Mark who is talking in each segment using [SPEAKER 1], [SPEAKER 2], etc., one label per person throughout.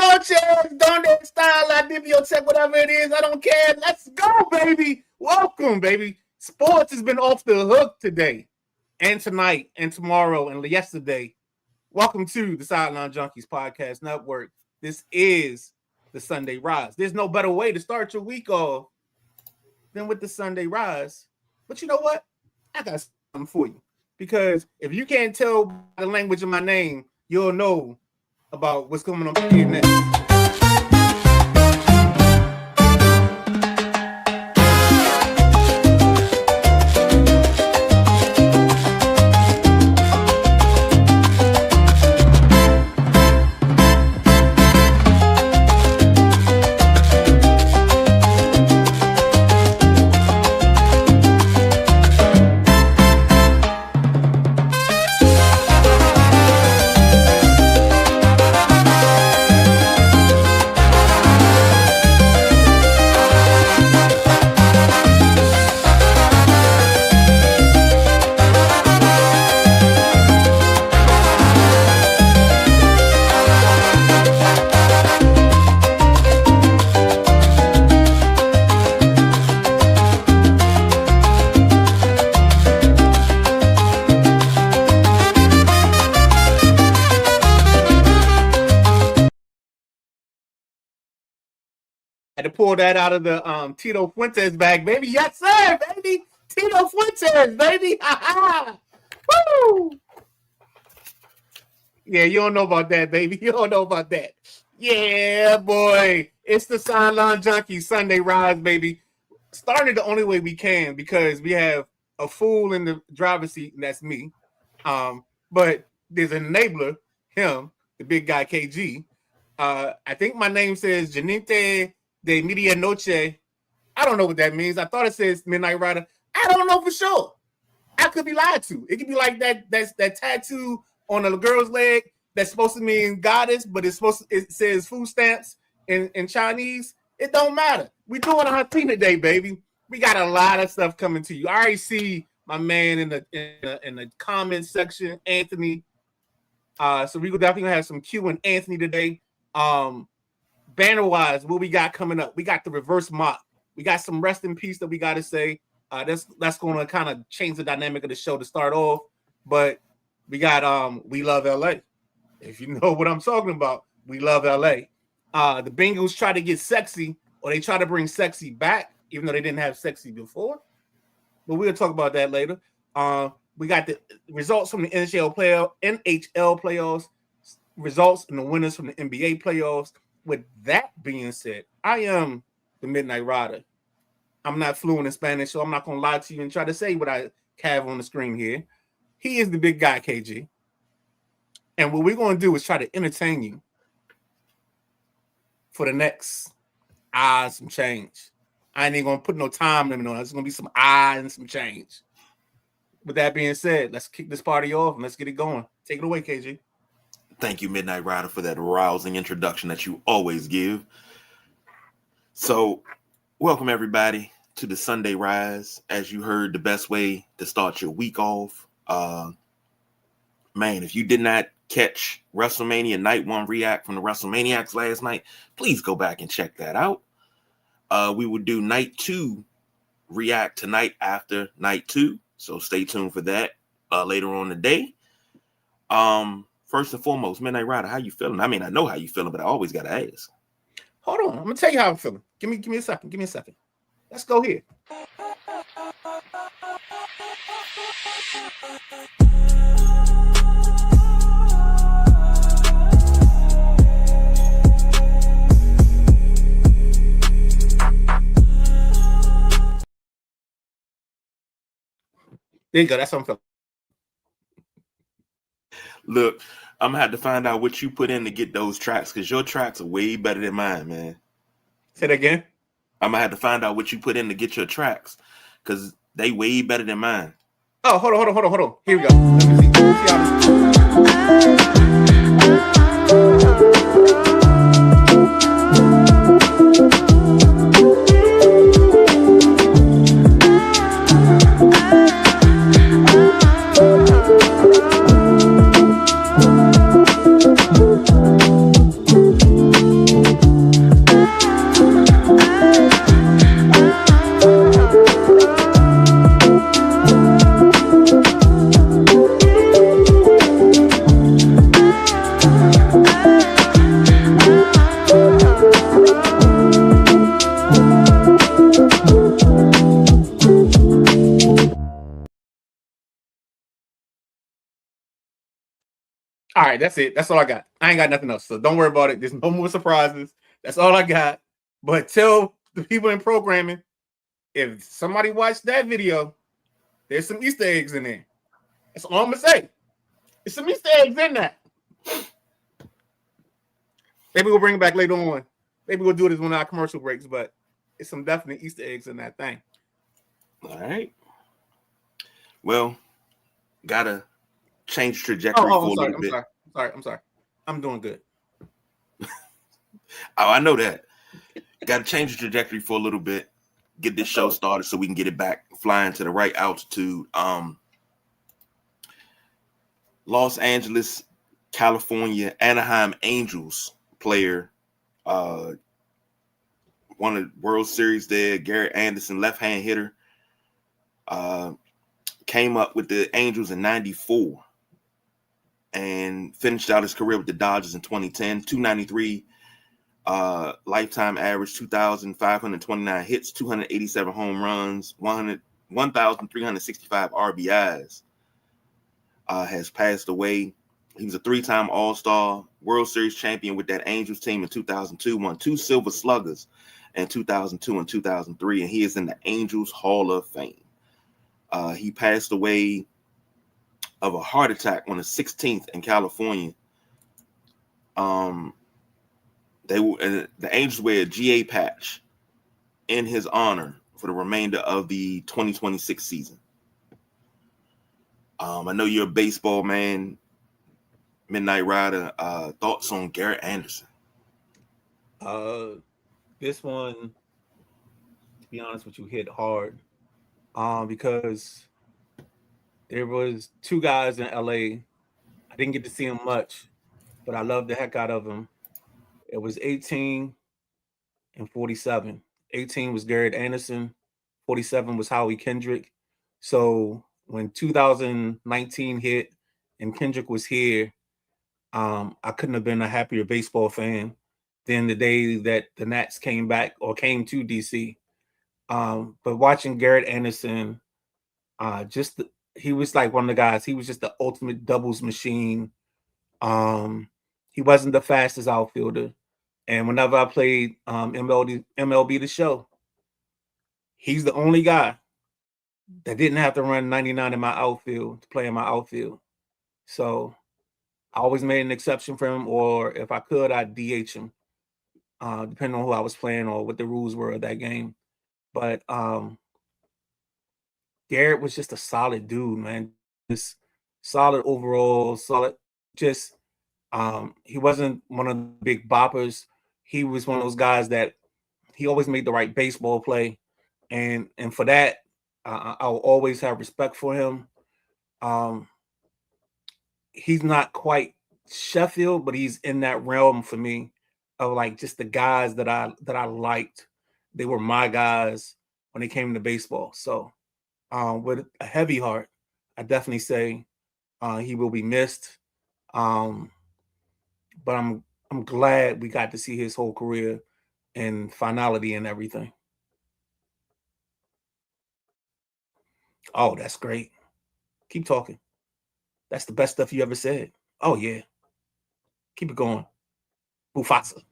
[SPEAKER 1] noches, donde está la biblioteca, whatever it is, I don't care. Let's go, baby. Welcome, baby. Sports has been off the hook today and tonight and tomorrow and yesterday. Welcome to the Sideline Junkies Podcast Network. This is the Sunday Rise. There's no better way to start your week off than with the Sunday Rise. But you know what? I got something for you. Because if you can't tell by the language of my name, you'll know about what's coming up here next. Had to pull that out of the Tito Fuentes bag, baby. Yes, sir, baby. Tito Fuentes, baby. Woo! Yeah, you don't know about that, baby. You don't know about that. Yeah, boy. It's the Sideline Junkies Sunday Rise, baby. Starting the only way we can because we have a fool in the driver's seat, and that's me. But there's an enabler, him, the big guy, KG. I think my name says Janinte de Medianoche. I don't know what that means. I thought it says Midnight Rider. I don't know for sure. I could be lied to. It could be like that tattoo on a girl's leg that's supposed to mean goddess, but it says food stamps in Chinese. It don't matter. We doing a hunting today, baby. We got a lot of stuff coming to you. I already see my man in the comment section, Anthony. So we definitely gonna have some Q and Anthony today. Banner wise, what we got coming up? We got the reverse mock. We got some rest in peace that we got to say. That's going to kind of change the dynamic of the show to start off. But we got We Love LA. If you know what I'm talking about, We Love LA. The Bengals try to get sexy, or they try to bring sexy back, even though they didn't have sexy before. But we'll talk about that later. We got the results from the NHL playoffs, results and the winners from the NBA playoffs. With that being said, I am the Midnight Rider. I'm not fluent in Spanish, so I'm not going to lie to you and try to say what I have on the screen here. He is the big guy, KG. And what we're going to do is try to entertain you for the next some change. I ain't even going to put no time limit on it. It's going to be some and some change. With that being said, let's kick this party off and let's get it going. Take it away, KG.
[SPEAKER 2] Thank you, Midnight Rider, for that rousing introduction that you always give. So, welcome everybody to the Sunday Rise. As you heard, the best way to start your week off. Man, if you did not catch WrestleMania Night 1 React from the WrestleManiacs last night, please go back and check that out. We will do Night 2 React tonight after Night 2. So stay tuned for that later on today. First and foremost, Midnight Rider, how you feeling? I mean, I know how you feeling, but I always got to ask.
[SPEAKER 1] Hold on. I'm going to tell you how I'm feeling. Give me a second. Give me a second. Let's go here. There you go. That's what I'm feeling.
[SPEAKER 2] Look, I'm going to have to find out what you put in to get those tracks, because your tracks are way better than mine, man.
[SPEAKER 1] Say that again?
[SPEAKER 2] I'm going to have to find out what you put in to get your tracks, because they way better than mine.
[SPEAKER 1] Oh, hold on. Here we go. Let me see how this All right, that's it. That's all I got. I ain't got nothing else. So don't worry about it. There's no more surprises. That's all I got. But tell the people in programming, if somebody watched that video, there's some Easter eggs in there. That's all I'm gonna say. There's some Easter eggs in that. Maybe we'll bring it back later on. Maybe we'll do it as one of our commercial breaks, but it's some definite Easter eggs in that thing.
[SPEAKER 2] All right. Well, gotta change trajectory for a little bit.
[SPEAKER 1] I'm sorry. I'm doing good.
[SPEAKER 2] Oh, I know that. Gotta change the trajectory for a little bit. Get this show started so we can get it back flying to the right altitude. Los Angeles, California, Anaheim Angels player, won a World Series there. Garrett Anderson, left-hand hitter, came up with the Angels in '94 and finished out his career with the Dodgers in 2010. 293 lifetime average, 2,529 hits, 287 home runs, 1,365 RBIs. Has passed away. He was a 3-time All-Star, World Series champion with that Angels team in 2002, won 2 Silver Sluggers in 2002 and 2003, and he is in the Angels Hall of Fame. He passed away of a heart attack on the 16th in California. The Angels wear a GA patch in his honor for the remainder of the 2026 season. I know you're a baseball man, Midnight Rider. Thoughts on Garrett Anderson?
[SPEAKER 1] This one, to be honest with you, hit hard. Because there was 2 guys in LA. I didn't get to see them much, but I loved the heck out of them. It was 18 and 47. 18 was Garrett Anderson. 47 was Howie Kendrick. So when 2019 hit and Kendrick was here, I couldn't have been a happier baseball fan than the day that the Nats came back or came to DC. But watching Garrett Anderson, he was like one of the guys. He was just the ultimate doubles machine. He wasn't the fastest outfielder, and whenever I played MLB The Show, he's the only guy that didn't have to run 99 in my outfield to play in my outfield. So I always made an exception for him, or if I could, I'd DH him, depending on who I was playing or what the rules were of that game. But Garrett was just a solid dude, man. Just solid overall, solid. Just he wasn't one of the big boppers. He was one of those guys that he always made the right baseball play, and for that, I'll always have respect for him. He's not quite Sheffield, but he's in that realm for me of like just the guys that I liked. They were my guys when it came to baseball. So with a heavy heart, I definitely say he will be missed. But I'm glad we got to see his whole career and finality and everything. Oh, that's great. Keep talking. That's the best stuff you ever said. Oh yeah. Keep it going. Mufasa.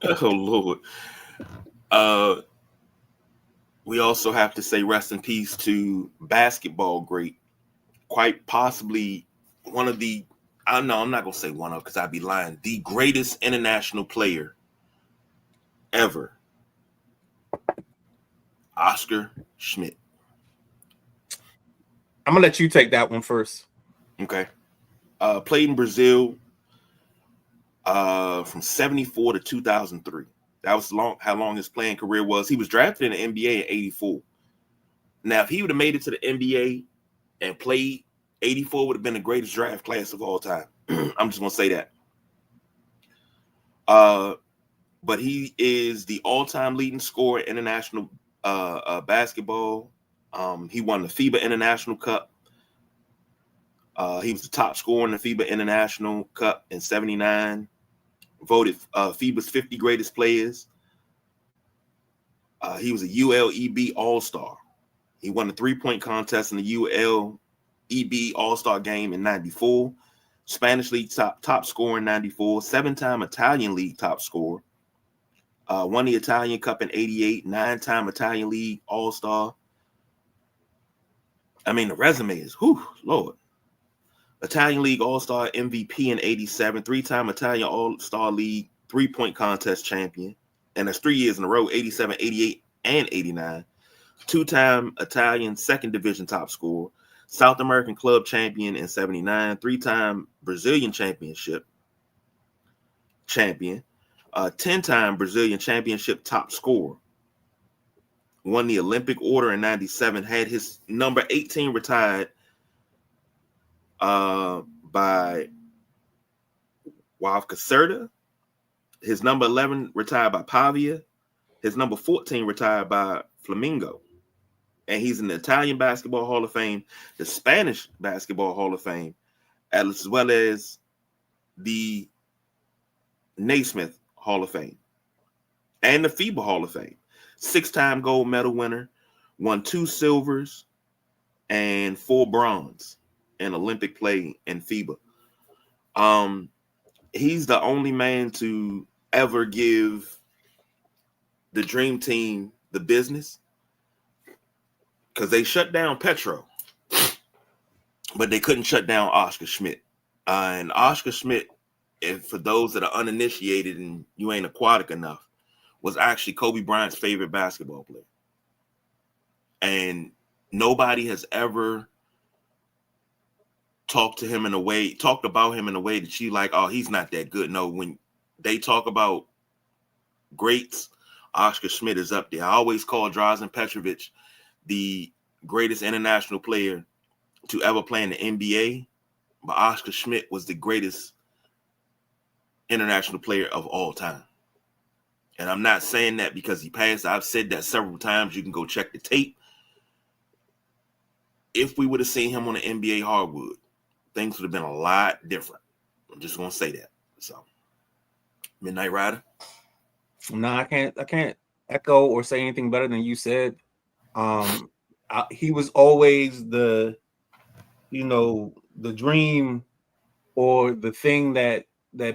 [SPEAKER 2] Oh Lord. We also have to say rest in peace to basketball great, quite possibly one of the, I'm not gonna say one of because I'd be lying, the greatest international player ever, Oscar Schmidt.
[SPEAKER 1] I'm gonna let you take that one first.
[SPEAKER 2] Okay. Played in Brazil from 74 to 2003. That was how long his playing career was. He was drafted in the NBA in 84. Now, if he would have made it to the NBA and played, 84 would have been the greatest draft class of all time. I'm just going to say that. But he is the all-time leading scorer in international basketball. He won the FIBA International Cup. He was the top scorer in the FIBA International Cup in 79. Voted FIBA's 50 greatest players. He was a ULEB All-Star. He won the 3-point contest in the EB All-Star game in 94, Spanish League top scorer in 94, 7-time Italian League top scorer, won the Italian Cup in 88, 9-time Italian League All-Star. I mean, the resume is, Lord. Italian League All-Star MVP in 87, 3-time Italian All-Star League three-point contest champion, and that's 3 years in a row, 87, 88, and 89. 2-time Italian second division top scorer, South American club champion in 79, 3-time Brazilian championship champion, 10-time Brazilian championship top scorer, won the Olympic order in 97, had his number 18 retired by Wavre Caserta, his number 11 retired by Pavia, his number 14 retired by Flamengo. And he's in the Italian Basketball Hall of Fame, the Spanish Basketball Hall of Fame, as well as the Naismith Hall of Fame and the FIBA Hall of Fame. 6-time gold medal winner, won 2 silvers and 4 bronze in Olympic play and FIBA. He's the only man to ever give the Dream Team the business, because they shut down Petro, but they couldn't shut down Oscar Schmidt. And Oscar Schmidt, if for those that are uninitiated and you ain't aquatic enough, was actually Kobe Bryant's favorite basketball player. And nobody has ever talked about him in a way that you like, oh, he's not that good. No, when they talk about greats, Oscar Schmidt is up there. I always call Drazen Petrovic the greatest international player to ever play in the NBA, but Oscar Schmidt was the greatest international player of all time. And I'm not saying that because he passed. I've said that several times. You can go check the tape. If we would have seen him on the NBA hardwood, things would have been a lot different. I'm just going to say that. So, Midnight Rider?
[SPEAKER 1] No, I can't echo or say anything better than you said. He was always the dream or the thing that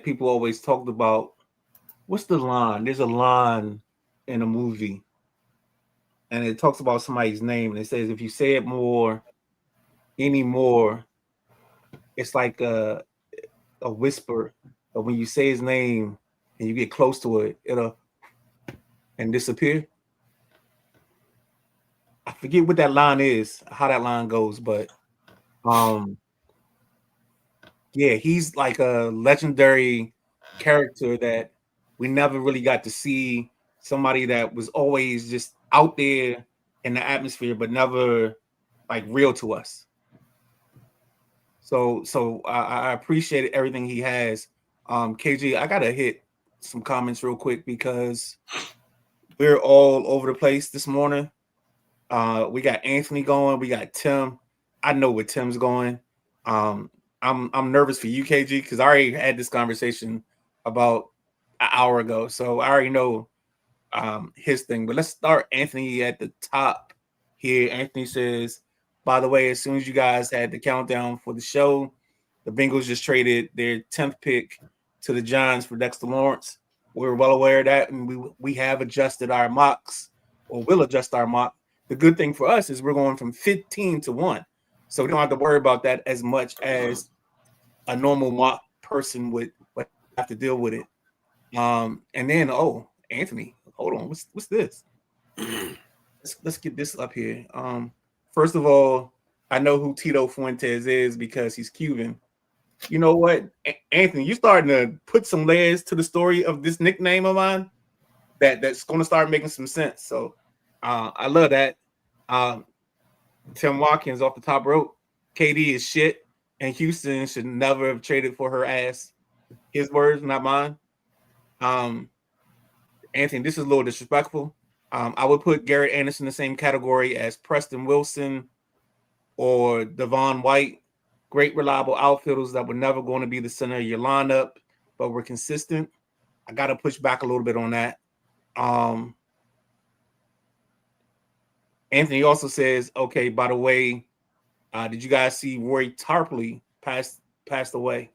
[SPEAKER 1] people always talked about. What's the line? There's a line in a movie, and it talks about somebody's name, and it says if you say it anymore, it's like a whisper. But when you say his name and you get close to it, it'll disappear. I forget what that line is, how that line goes, but yeah, he's like a legendary character that we never really got to see. Somebody that was always just out there in the atmosphere, but never like real to us. So I appreciate everything he has. KG, I gotta hit some comments real quick because we're all over the place this morning. We got Anthony going, we got Tim. I know where Tim's going. I'm nervous for you, KG, because I already had this conversation about an hour ago, so I already know his thing. But let's start Anthony at the top here. Anthony says, by the way, as soon as you guys had the countdown for the show, the Bengals just traded their 10th pick to the Giants for Dexter Lawrence. We're well aware of that, and we have adjusted our mocks, or will adjust our mock. The good thing for us is we're going from 15 to 1. So we don't have to worry about that as much as a normal mock person would have to deal with it. And then, Anthony, hold on. What's this? Let's get this up here. First of all, I know who Tito Fuentes is because he's Cuban. You know what, Anthony, you're starting to put some layers to the story of this nickname of mine that's going to start making some sense. So I love that. Tim Watkins off the top rope. KD is shit, and Houston should never have traded for her ass. His words, not mine. Anthony, this is a little disrespectful. I would put Garrett Anderson in the same category as Preston Wilson or Devon White. Great, reliable outfielders that were never going to be the center of your lineup, but were consistent. I got to push back a little bit on that. Anthony also says, okay, by the way, Did you guys see Roy Tarpley passed away?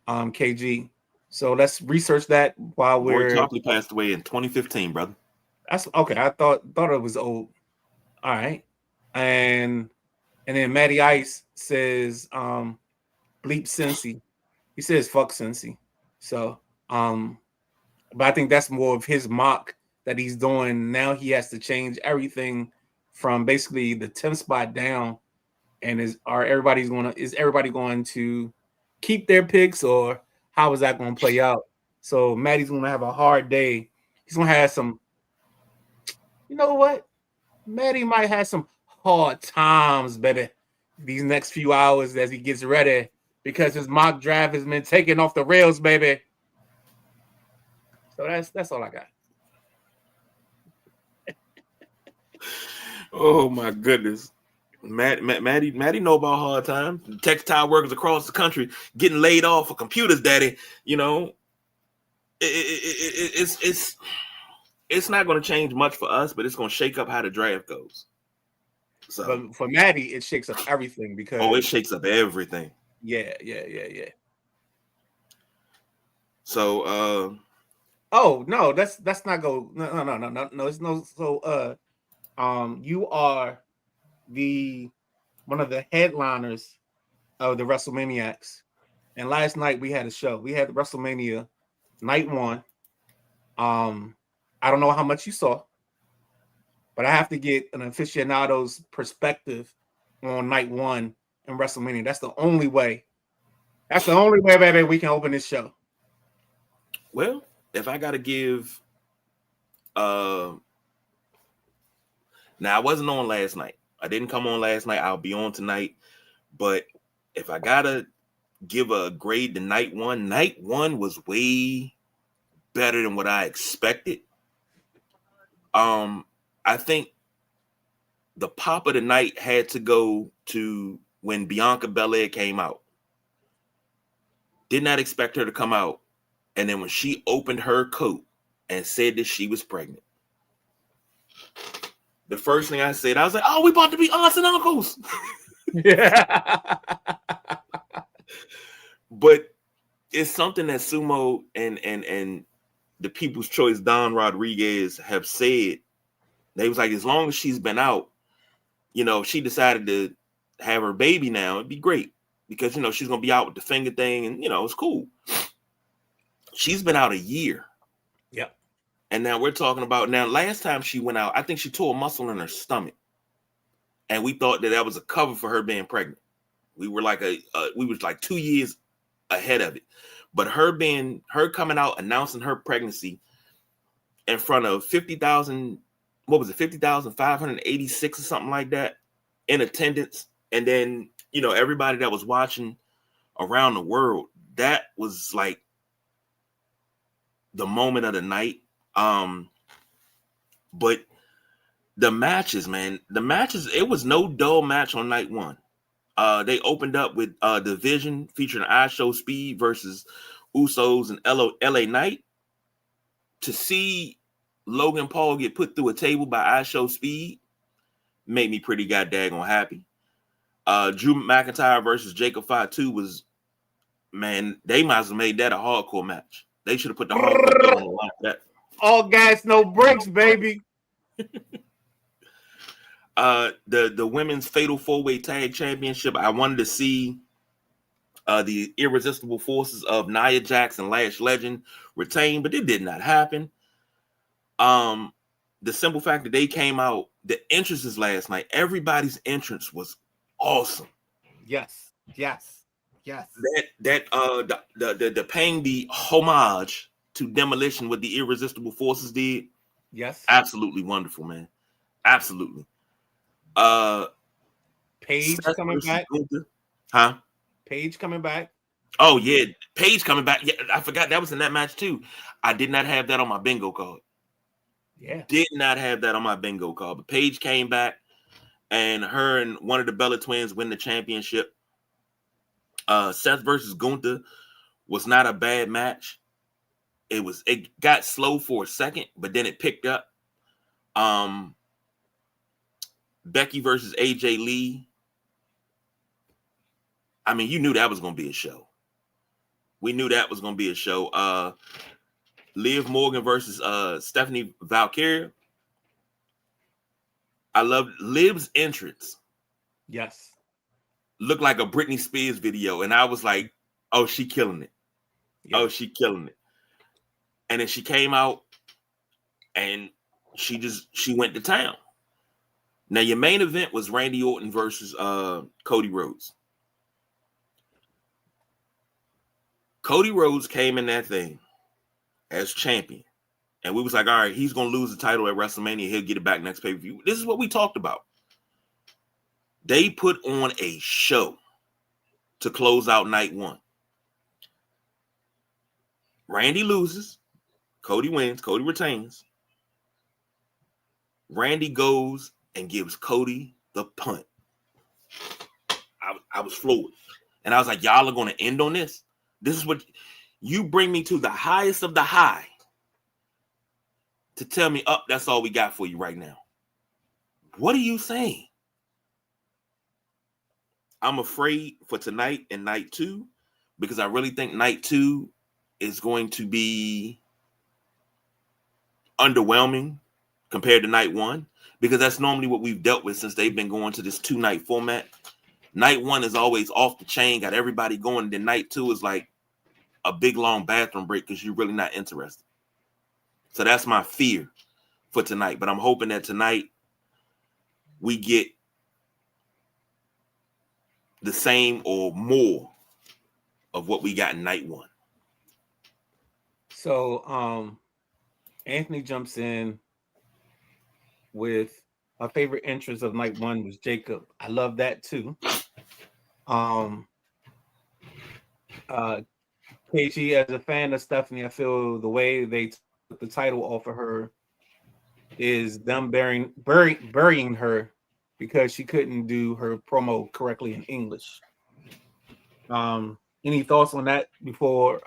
[SPEAKER 1] KG. So let's research that while
[SPEAKER 2] Roy
[SPEAKER 1] we're.
[SPEAKER 2] Tarpley passed away in 2015, brother.
[SPEAKER 1] That's okay. I thought it was old. All right, and then Matty Ice says bleep Cincy. He says fuck Cincy. So but I think that's more of his mock that he's doing now. He has to change everything from basically the 10th spot down. And is everybody going to keep their picks, or how is that going to play out? So Matty's going to have a hard day. He's going to have some. You know what? Matty might have some hard times, baby, these next few hours as he gets ready, because his mock draft has been taken off the rails, baby. So that's all I got.
[SPEAKER 2] Oh my goodness. Maddie know about hard times. Textile workers across the country getting laid off for computers, daddy. You know, it's not going to change much for us, but it's going to shake up how the draft goes. So,
[SPEAKER 1] but for Matty, it shakes up everything because
[SPEAKER 2] it shakes up everything.
[SPEAKER 1] Yeah.
[SPEAKER 2] So,
[SPEAKER 1] oh no, that's not go. No. It's no. So, you are one of the headliners of the WrestleManiacs, and last night we had a show. We had WrestleMania Night 1. I don't know how much you saw, but I have to get an aficionado's perspective on Night 1 in WrestleMania. That's the only way. That's the only way, baby, we can open this show.
[SPEAKER 2] Well, if I got to give, now I wasn't on last night. I didn't come on last night. I'll be on tonight. But if I got to give a grade to Night 1 was way better than what I expected. I think the pop of the night had to go to when Bianca Belair came out. Did not expect her to come out. And then when she opened her coat and said that she was pregnant, the first thing I said, I was like, oh, we about to be aunts and uncles.
[SPEAKER 1] Yeah.
[SPEAKER 2] But it's something that Sumo and the People's Choice Don Rodriguez have said. They was like, as long as she's been out, you know, she decided to have her baby now, it'd be great. Because, you know, she's going to be out with the finger thing and, you know, it's cool. She's been out a year.
[SPEAKER 1] Yep.
[SPEAKER 2] And now we're talking about, now last time she went out, I think she tore a muscle in her stomach. And we thought that was a cover for her being pregnant. We were like 2 years ahead of it. But her coming out, announcing her pregnancy in front of 50,000, what was it, 50,586 or something like that in attendance. And then, you know, everybody that was watching around the world, that was like the moment of the night. But the matches, it was no dull match on Night 1. They opened up with Division featuring iShow Speed versus Usos and LA Knight. To see Logan Paul get put through a table by iShow Speed made me pretty goddamn happy. Drew McIntyre versus Jacob Fatu was, man, they might as well made that a hardcore match. They should have put the hardcore on the line for that.
[SPEAKER 1] All gas, no brakes, baby.
[SPEAKER 2] The women's Fatal 4-Way Tag Championship, I wanted to see the irresistible forces of Nia Jax and Lash Legend retain, but it did not happen. The simple fact that they came out, the entrances last night, everybody's entrance was awesome.
[SPEAKER 1] Yes.
[SPEAKER 2] The paying the homage to Demolition what the irresistible forces did.
[SPEAKER 1] Yes.
[SPEAKER 2] Absolutely wonderful, man. Absolutely.
[SPEAKER 1] Paige coming back.
[SPEAKER 2] Huh?
[SPEAKER 1] Paige coming back.
[SPEAKER 2] Oh, yeah. Paige coming back. Yeah, I forgot that was in that match, too. I did not have that on my bingo card.
[SPEAKER 1] Yeah.
[SPEAKER 2] Did not have that on my bingo card. But Paige came back, and her and one of the Bella twins win the championship. Seth versus Gunther was not a bad match. It got slow for a second, but then it picked up. Becky versus AJ Lee I mean, you knew that was going to be a show. We knew that was going to be a show. Liv Morgan versus Stephanie Valkyria. I love Liv's entrance.
[SPEAKER 1] Yes.
[SPEAKER 2] Looked like a Britney Spears video. And I was like, oh, she killing it. Yeah. Oh, she killing it. And then she came out and she went to town. Now, your main event was Randy Orton versus Cody Rhodes. Cody Rhodes came in that thing as champion. And we was like, all right, he's going to lose the title at WrestleMania. He'll get it back next pay-per-view. This is what we talked about. They put on a show to close out night one. Randy loses. Cody wins. Cody retains. Randy goes and gives Cody the punt. I was floored. And I was like, y'all are going to end on this? This is what you bring me to the highest of the high to tell me, oh, that's all we got for you right now. What are you saying? I'm afraid for tonight and night two, because I really think night two is going to be underwhelming compared to night one, because that's normally what we've dealt with since they've been going to this 2-night format. Night one is always off the chain, got everybody going. Then night two is like a big long bathroom break because you're really not interested. So that's my fear for tonight. But I'm hoping that tonight we get the same or more of what we got in night one.
[SPEAKER 1] So Anthony jumps in with my favorite entrance of night one was Jacob. I love that too. KG, as a fan of Stephanie, I feel the way they took the title off of her is them burying her because she couldn't do her promo correctly in English. Any thoughts on that before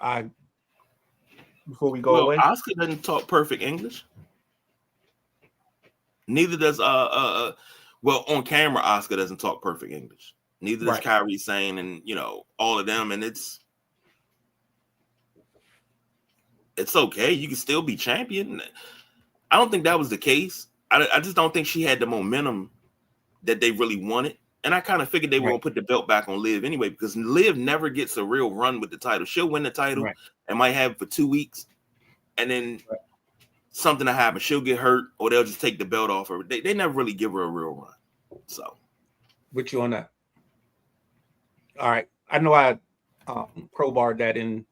[SPEAKER 1] we go away?
[SPEAKER 2] Asuka doesn't talk perfect English. Neither does well, on camera, Asuka doesn't talk perfect English. Neither does Kairi Sane and all of them, and it's okay. You can still be champion. I don't think that was the case. I just don't think she had the momentum that they really wanted. And I kind of figured they were going to put the belt back on Liv anyway, because Liv never gets a real run with the title. She'll win the title and might have it for 2 weeks, and then something will happen. She'll get hurt, or they'll just take the belt off her. They never really give her a real run. So,
[SPEAKER 1] with you on that. All right. I know I crowbarred that into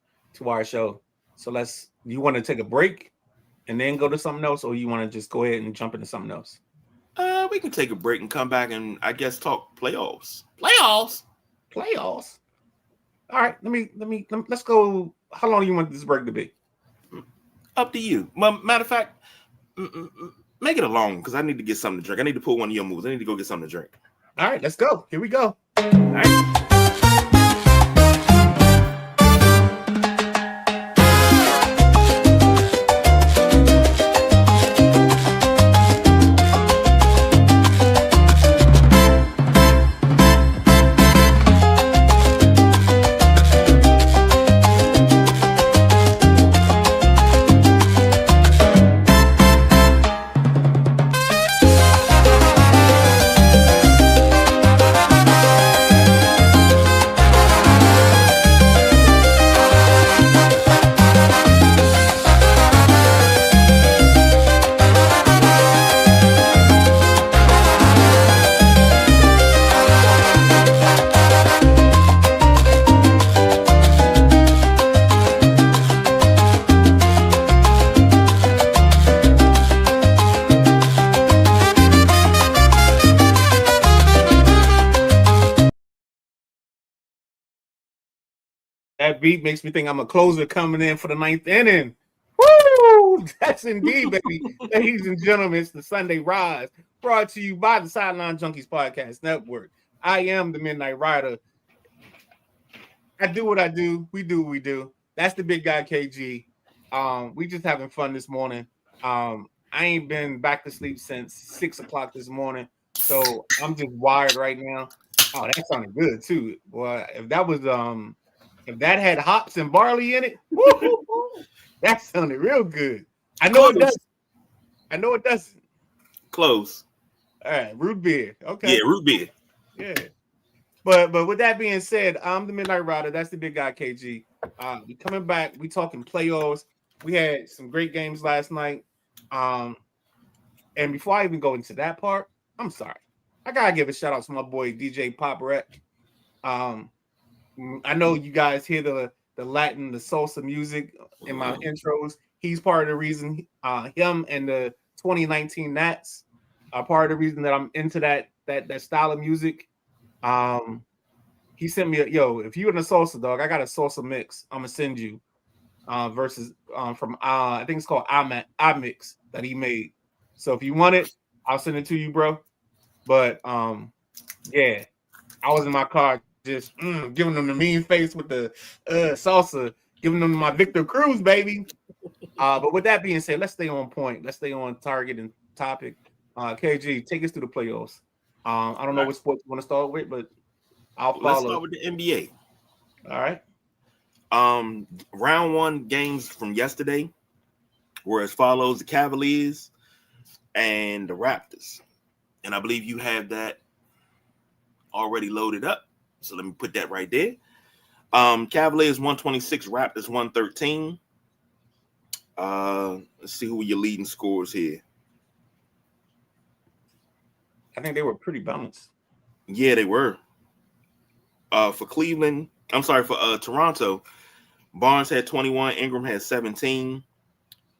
[SPEAKER 1] our show. So you want to take a break and then go to something else, or you want to just go ahead and jump into something else?
[SPEAKER 2] We can take a break and come back and I guess talk playoffs.
[SPEAKER 1] Playoffs. All right. Let's go. How long do you want this break to be?
[SPEAKER 2] Up to you. Well, matter of fact, make it a long, because I need to get something to drink. I need to pull one of your moves. I need to go get something to drink.
[SPEAKER 1] All right, let's go. Here we go.
[SPEAKER 2] All right.
[SPEAKER 1] That beat makes me think I'm a closer coming in for the 9th inning. Woo! That's indeed, baby. Ladies and gentlemen, it's the Sunday Rise, brought to you by the Sideline Junkies Podcast Network. I am the Midnight Rider. I do what I do. We do what we do. That's the big guy, KG. We just having fun this morning. I ain't been back to sleep since 6 o'clock this morning, so I'm just wired right now. Oh, that sounded good too. Boy, if that had hops and barley in it, woo, that sounded real good. I know it
[SPEAKER 2] Close.
[SPEAKER 1] does. I know it doesn't.
[SPEAKER 2] Close.
[SPEAKER 1] All right, root beer.
[SPEAKER 2] Yeah,
[SPEAKER 1] Okay.
[SPEAKER 2] root beer.
[SPEAKER 1] Yeah. But with that being said, I'm the Midnight Rider. That's the big guy, KG. We coming back. We talking playoffs. We had some great games last night. And before I even go into that part, I'm sorry. I gotta give a shout out to my boy DJ Pop Rec. Um, I know you guys hear the Latin, the salsa music in my intros. He's part of the reason. Him and the 2019 Nats are part of the reason that I'm into that style of music. He sent me if you're in a salsa dog, I got a salsa mix. I'm gonna send you. Versus from I think it's called iMix that he made. So if you want it, I'll send it to you, bro. But yeah, I was in my car just giving them the mean face with the salsa, giving them my Victor Cruz, baby. But with that being said, let's stay on point. Let's stay on target and topic. KG, take us through the playoffs. I don't know what sports you want to start with, but I'll follow.
[SPEAKER 2] Let's start with the NBA.
[SPEAKER 1] All right.
[SPEAKER 2] Round one games from yesterday were as follows: the Cavaliers and the Raptors. And I believe you have that already loaded up. So let me put that right there. Cavaliers 126, Raptors 113. Let's see who your leading scores here.
[SPEAKER 1] I think they were pretty balanced.
[SPEAKER 2] Yeah, they were. For Toronto, Barnes had 21, Ingram had 17,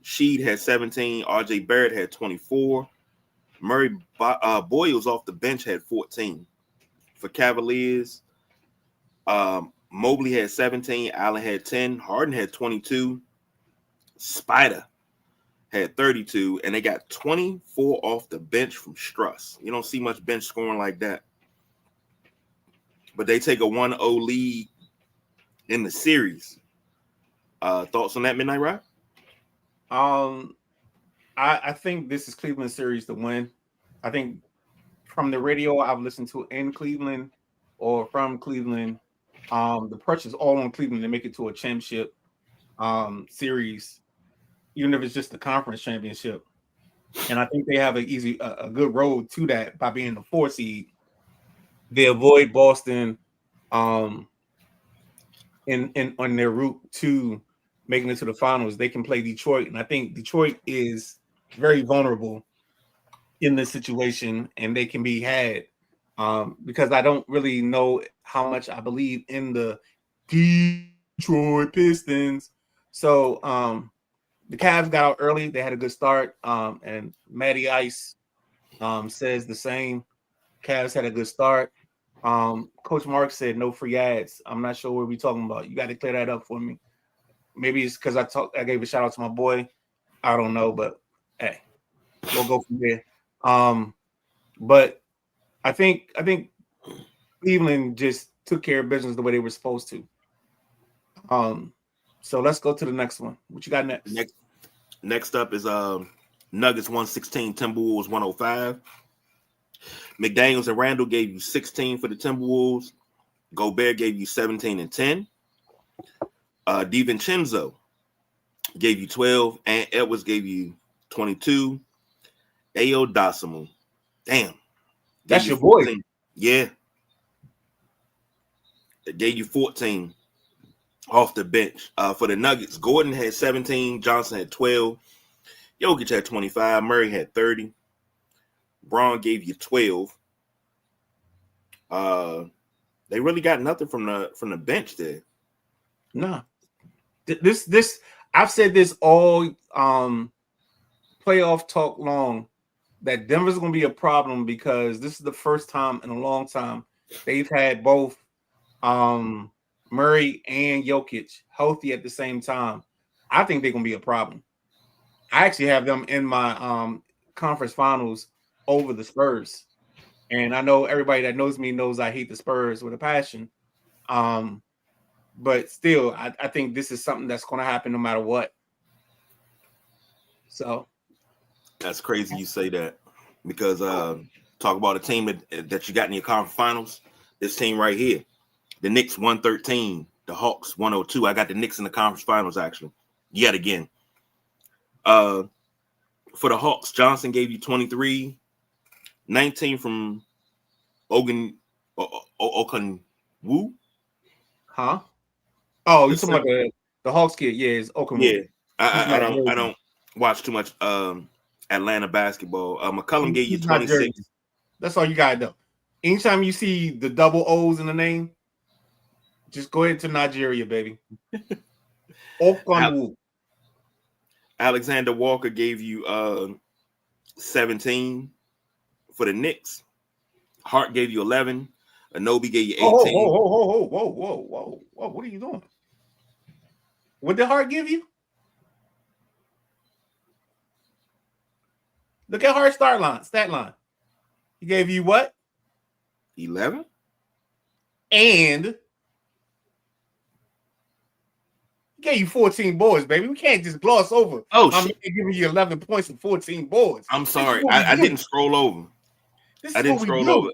[SPEAKER 2] Sheed had 17, RJ Barrett had 24, Murray Boyles off the bench had 14. For Cavaliers, Mobley had 17, Allen had 10, Harden had 22, Spider had 32, and they got 24 off the bench from Struss. You don't see much bench scoring like that. But they take a 1-0 lead in the series. Thoughts on that, Midnight Ride?
[SPEAKER 1] I think this is Cleveland series to win. I think from the radio I've listened to in Cleveland or from Cleveland, the pressure's all on Cleveland to make it to a championship series, even if it's just the conference championship. And I think they have a good road to that by being the 4 seed. They avoid Boston in on their route to making it to the finals. They can play Detroit, and I think Detroit is very vulnerable in this situation, and they can be had because I don't really know how much I believe in the Detroit Pistons. So the Cavs got out early. They had a good start, and Matty Ice says the same. Cavs had a good start. Coach Mark said no free ads. I'm not sure what we're talking about. You got to clear that up for me. Maybe it's because I gave a shout out to my boy. I don't know, but hey, we'll go from there. But I think Cleveland just took care of business the way they were supposed to. So let's go to the next one. What you got next?
[SPEAKER 2] Next up is Nuggets 116, Timberwolves 105. McDaniels and Randall gave you 16 for the Timberwolves. Gobert gave you 17 and 10. DiVincenzo gave you 12, and Edwards gave you 22. Ayo Dosunmu, damn,
[SPEAKER 1] that's your boy.
[SPEAKER 2] Yeah, they gave you 14 off the bench. For the Nuggets, Gordon had 17, Johnson had 12, Jokic had 25, Murray had 30. Braun gave you 12. They really got nothing from the bench there.
[SPEAKER 1] Nah. This I've said this all playoff talk long that Denver's going to be a problem because this is the first time in a long time they've had both Murray and Jokic healthy at the same time. I think they're going to be a problem. I actually have them in my conference finals over the Spurs. And I know everybody that knows me knows I hate the Spurs with a passion. But still, I think this is something that's going to happen no matter what. So
[SPEAKER 2] that's crazy you say that because talk about a team that you got in your conference finals. this team right here. The Knicks 113, the Hawks 102. I got the Knicks in the conference finals, actually, yet again. For the Hawks, Johnson gave you 23, 19 from Ogunwu.
[SPEAKER 1] Huh? Oh, you talking about the Hawks kid? Yeah, it's Okunwu.
[SPEAKER 2] Yeah, I don't watch too much Atlanta basketball. McCollum gave you 26.
[SPEAKER 1] That's all you gotta know. Anytime you see the double O's in the name, just go ahead to Nigeria, baby. Okunwu.
[SPEAKER 2] Alexander Walker gave you 17 for the Knicks. Hart gave you 11. Anobi gave you 18.
[SPEAKER 1] Whoa. What are you doing? What did Hart give you? Look at Hart's stat line. He gave you what?
[SPEAKER 2] 11.
[SPEAKER 1] And he gave you 14 boards, baby. We can't just gloss over.
[SPEAKER 2] Oh,
[SPEAKER 1] I'm giving you 11 points and 14 boards.
[SPEAKER 2] I'm sorry. I didn't scroll over. I didn't scroll over.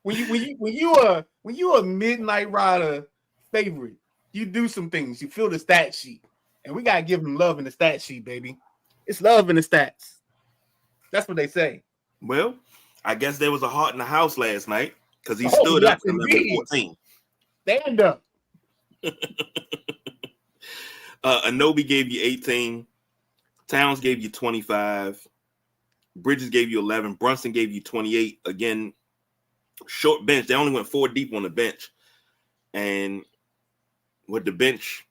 [SPEAKER 1] When you a Midnight Rider favorite, you do some things. You feel the stat sheet, and we gotta give them love in the stat sheet, baby. It's love in the stats. That's what they say.
[SPEAKER 2] Well, I guess there was a Hart in the house last night because he stood up to 11-14.
[SPEAKER 1] Stand up.
[SPEAKER 2] Anobi gave you 18. Towns gave you 25. Bridges gave you 11. Brunson gave you 28. Again, short bench. They only went 4 deep on the bench. And with the bench,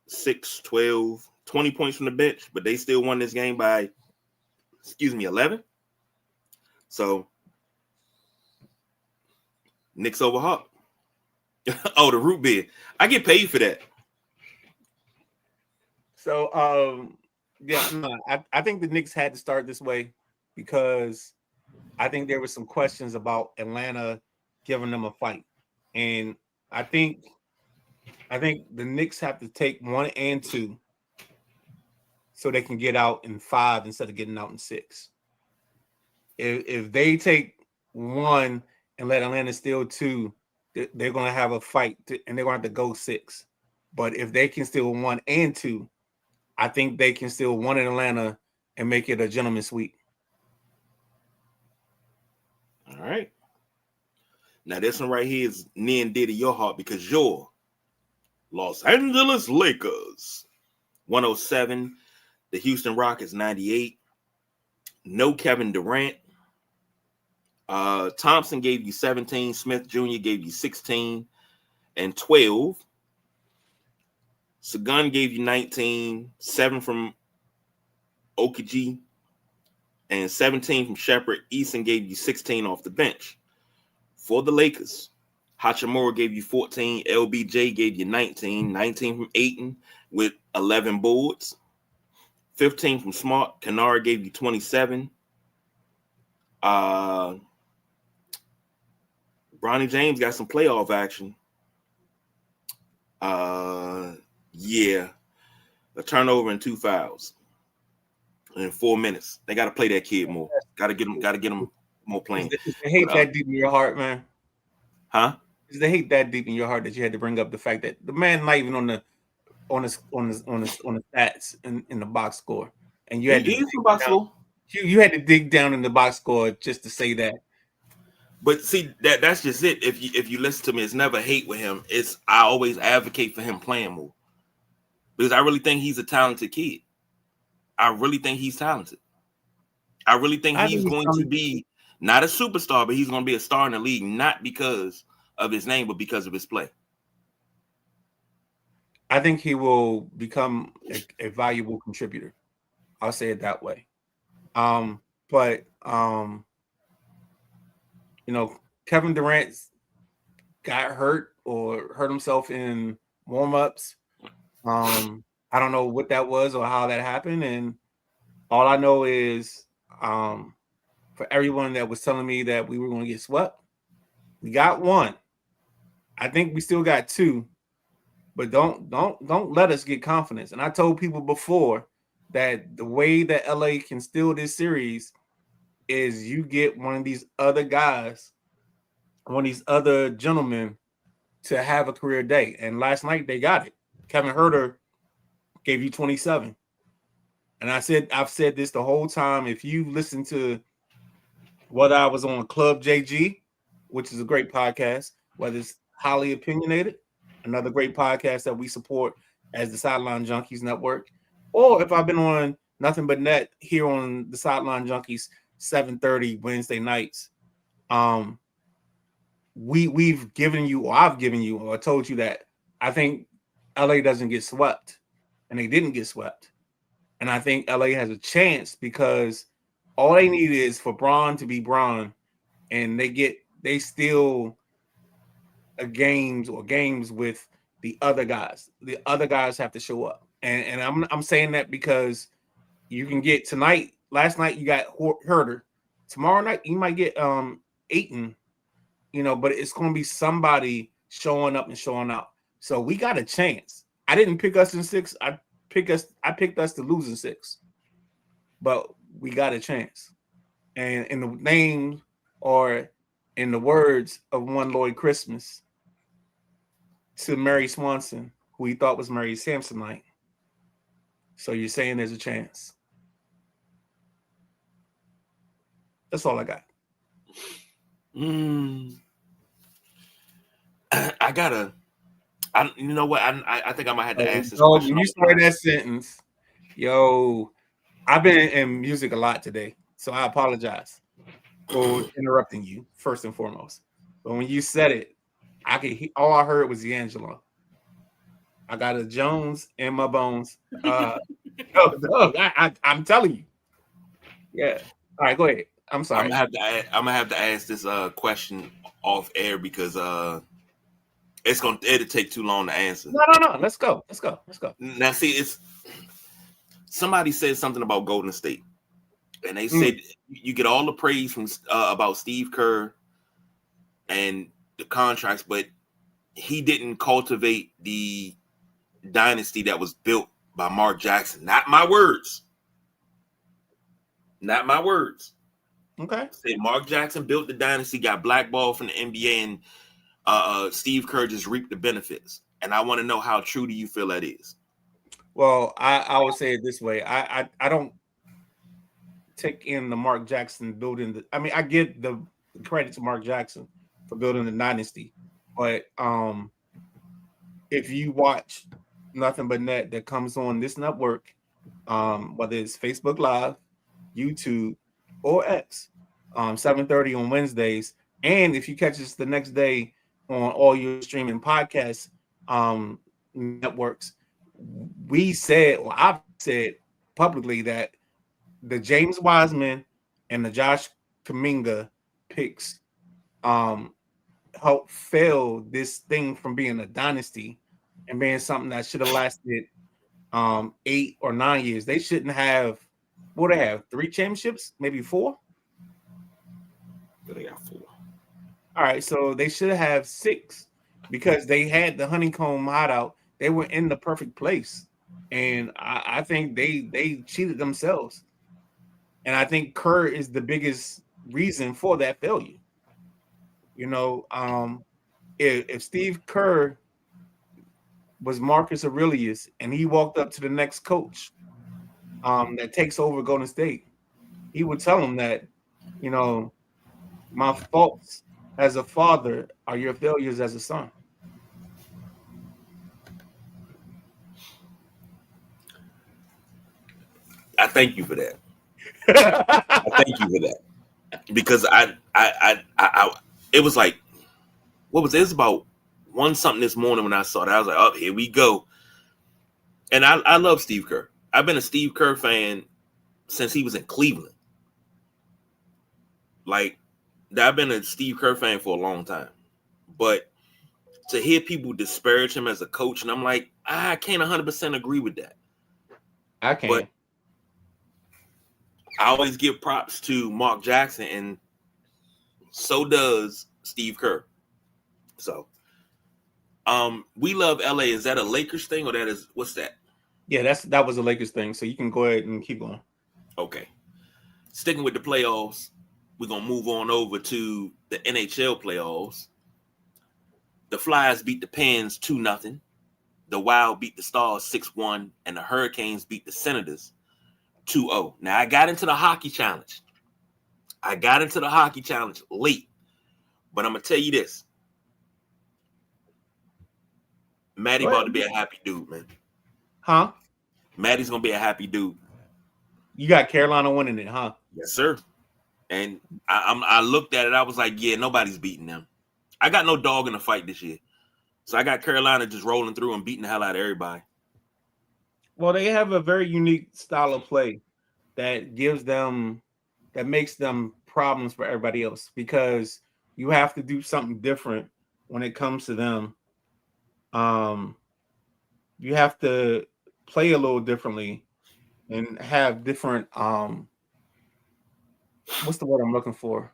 [SPEAKER 2] 6, 12, 20 points from the bench, but they still won this game by, 11. So, Knicks over Hawk. Oh, the root beer. I get paid for that.
[SPEAKER 1] So, I think the Knicks had to start this way because I think there were some questions about Atlanta giving them a fight. And I think the Knicks have to take 1 and 2 so they can get out in 5 instead of getting out in 6. If they take 1 and let Atlanta steal 2, they're going to have a fight and they're going to have to go 6. But if they can steal 1 and 2, I think they can steal 1 in Atlanta and make it a gentleman's sweep.
[SPEAKER 2] All right. Now, this one right here is near and dear to your heart because you're Los Angeles Lakers 107. The Houston Rockets 98. No Kevin Durant. Thompson gave you 17. Smith Jr. gave you 16 and 12. Sagun gave you 19. 7 from Okiji and 17 from Shepard. Eason gave you 16 off the bench. For the Lakers, Hachimura gave you 14. LBJ gave you 19. 19 from Ayton with 11 boards. 15 from Smart. Kennard gave you 27. Bronny James got some playoff action. Yeah. A turnover and 2 fouls in 4 minutes. They got to play that kid more. Got to get him more playing.
[SPEAKER 1] Is the hate that deep in your heart, man?
[SPEAKER 2] Huh?
[SPEAKER 1] Is the hate that deep in your heart that you had to bring up the fact that the man not even on the stats in the box score, and you had you had to dig down in the box score just to say that.
[SPEAKER 2] But see, that's just it. If you listen to me, it's never hate with him. I always advocate for him playing more because I really think he's a talented kid. I really think he's talented. I really think he's going to be not a superstar, but he's going to be a star in the league, not because of his name, but because of his play.
[SPEAKER 1] I think he will become a valuable contributor. I'll say it that way. Kevin Durant got hurt or hurt himself in warm-ups. I don't know what that was or how that happened. And all I know is for everyone that was telling me that we were going to get swept, we got 1. I think we still got 2. But don't let us get confidence. And I told people before that the way that LA can steal this series is you get one of these other guys one of these other gentlemen to have a career day. And last night they got it. Kevin Herter gave you 27. And I've said this the whole time. If you listen to whether I was on Club JG, which is a great podcast, whether it's Highly Opinionated, another great podcast that we support as the Sideline Junkies Network, or if I've been on Nothing But Net here on the Sideline Junkies 7:30 Wednesday nights, we've given you, or I've given you, or told you that I think LA doesn't get swept, and they didn't get swept. And I think LA has a chance because all they need is for Bron to be Bron, and they still games with the other guys. The other guys have to show up, and I'm saying that because you can get tonight. Last night you got Herter. Tomorrow night you might get Ayton. But it's going to be somebody showing up and showing out. So we got a chance. I didn't pick us in 6. I picked us to lose in 6. But we got a chance. And in the name, or in the words of one Lloyd Christmas, to Mary Swanson, who he thought was Mary Samsonite. So you're saying there's a chance. That's all I got.
[SPEAKER 2] You know what? I think I might have to ask this
[SPEAKER 1] question. When you started that sentence, I've been in music a lot today, so I apologize for interrupting you first and foremost. But when you said it, all I heard was D'Angelo. I got a Jones in my bones. I'm telling you. Yeah. All right, go ahead. I'm sorry.
[SPEAKER 2] I'm gonna have to ask this question off air because it'll take too long to answer.
[SPEAKER 1] No. Let's go.
[SPEAKER 2] Now, see, somebody said something about Golden State, and they said you get all the praise from about Steve Kerr and the contracts, but he didn't cultivate the dynasty that was built by Mark Jackson. Not my words.
[SPEAKER 1] Okay.
[SPEAKER 2] Said Mark Jackson built the dynasty, got blackballed from the NBA, and Steve Kerr just reaped the benefits. And I want to know, how true do you feel that is?
[SPEAKER 1] Well, I would say it this way. I don't take in the Mark Jackson building. I give the credit to Mark Jackson for building the dynasty. But if you watch Nothing But Net that comes on this network, whether it's Facebook Live, YouTube, or X, 7:30 on Wednesdays, and if you catch us the next day on all your streaming podcast networks, I've said publicly that the James Wiseman and the Josh Kuminga picks help fail this thing from being a dynasty and being something that should have lasted 8 or 9 years. They shouldn't have. What they have? 3 championships, maybe 4.
[SPEAKER 2] They got 4.
[SPEAKER 1] All right, so they should have 6 because they had the honeycomb hideout. They were in the perfect place, and I think they cheated themselves. And I think Kerr is the biggest reason for that failure. If Steve Kerr was Marcus Aurelius and he walked up to the next coach that takes over Golden State, he would tell him that, my faults as a father are your failures as a son.
[SPEAKER 2] I thank you for that. I thank you for that, because I it was like, what was it? It was about 1 something this morning when I saw that. I was like, oh, here we go. And I love Steve Kerr. I've been a Steve Kerr fan since he was in Cleveland. Like, I've been a Steve Kerr fan for a long time. But to hear people disparage him as a coach, and I'm like, I can't 100% agree with that.
[SPEAKER 1] I can't.
[SPEAKER 2] But I always give props to Mark Jackson, and so does Steve Kerr. So, we love LA. Is that a Lakers thing, or what's that?
[SPEAKER 1] Yeah, that was a Lakers thing. So you can go ahead and keep going.
[SPEAKER 2] Okay. Sticking with the playoffs, we're gonna move on over to the NHL playoffs. The Flyers beat the Pens 2-0. The Wild beat the Stars 6-1, and the Hurricanes beat the Senators 2-0. Now I got into the hockey challenge. Late, but I'm gonna tell you this: Maddie about to be a happy dude, man.
[SPEAKER 1] Huh?
[SPEAKER 2] Maddie's gonna be a happy dude.
[SPEAKER 1] You got Carolina winning it, huh?
[SPEAKER 2] Yes, sir. And I looked at it. I was like, yeah, nobody's beating them. I got no dog in the fight this year. So I got Carolina just rolling through and beating the hell out of everybody.
[SPEAKER 1] Well, they have a very unique style of play that makes them problems for everybody else, because you have to do something different when it comes to them. You have to play a little differently and have different what's the word I'm looking for?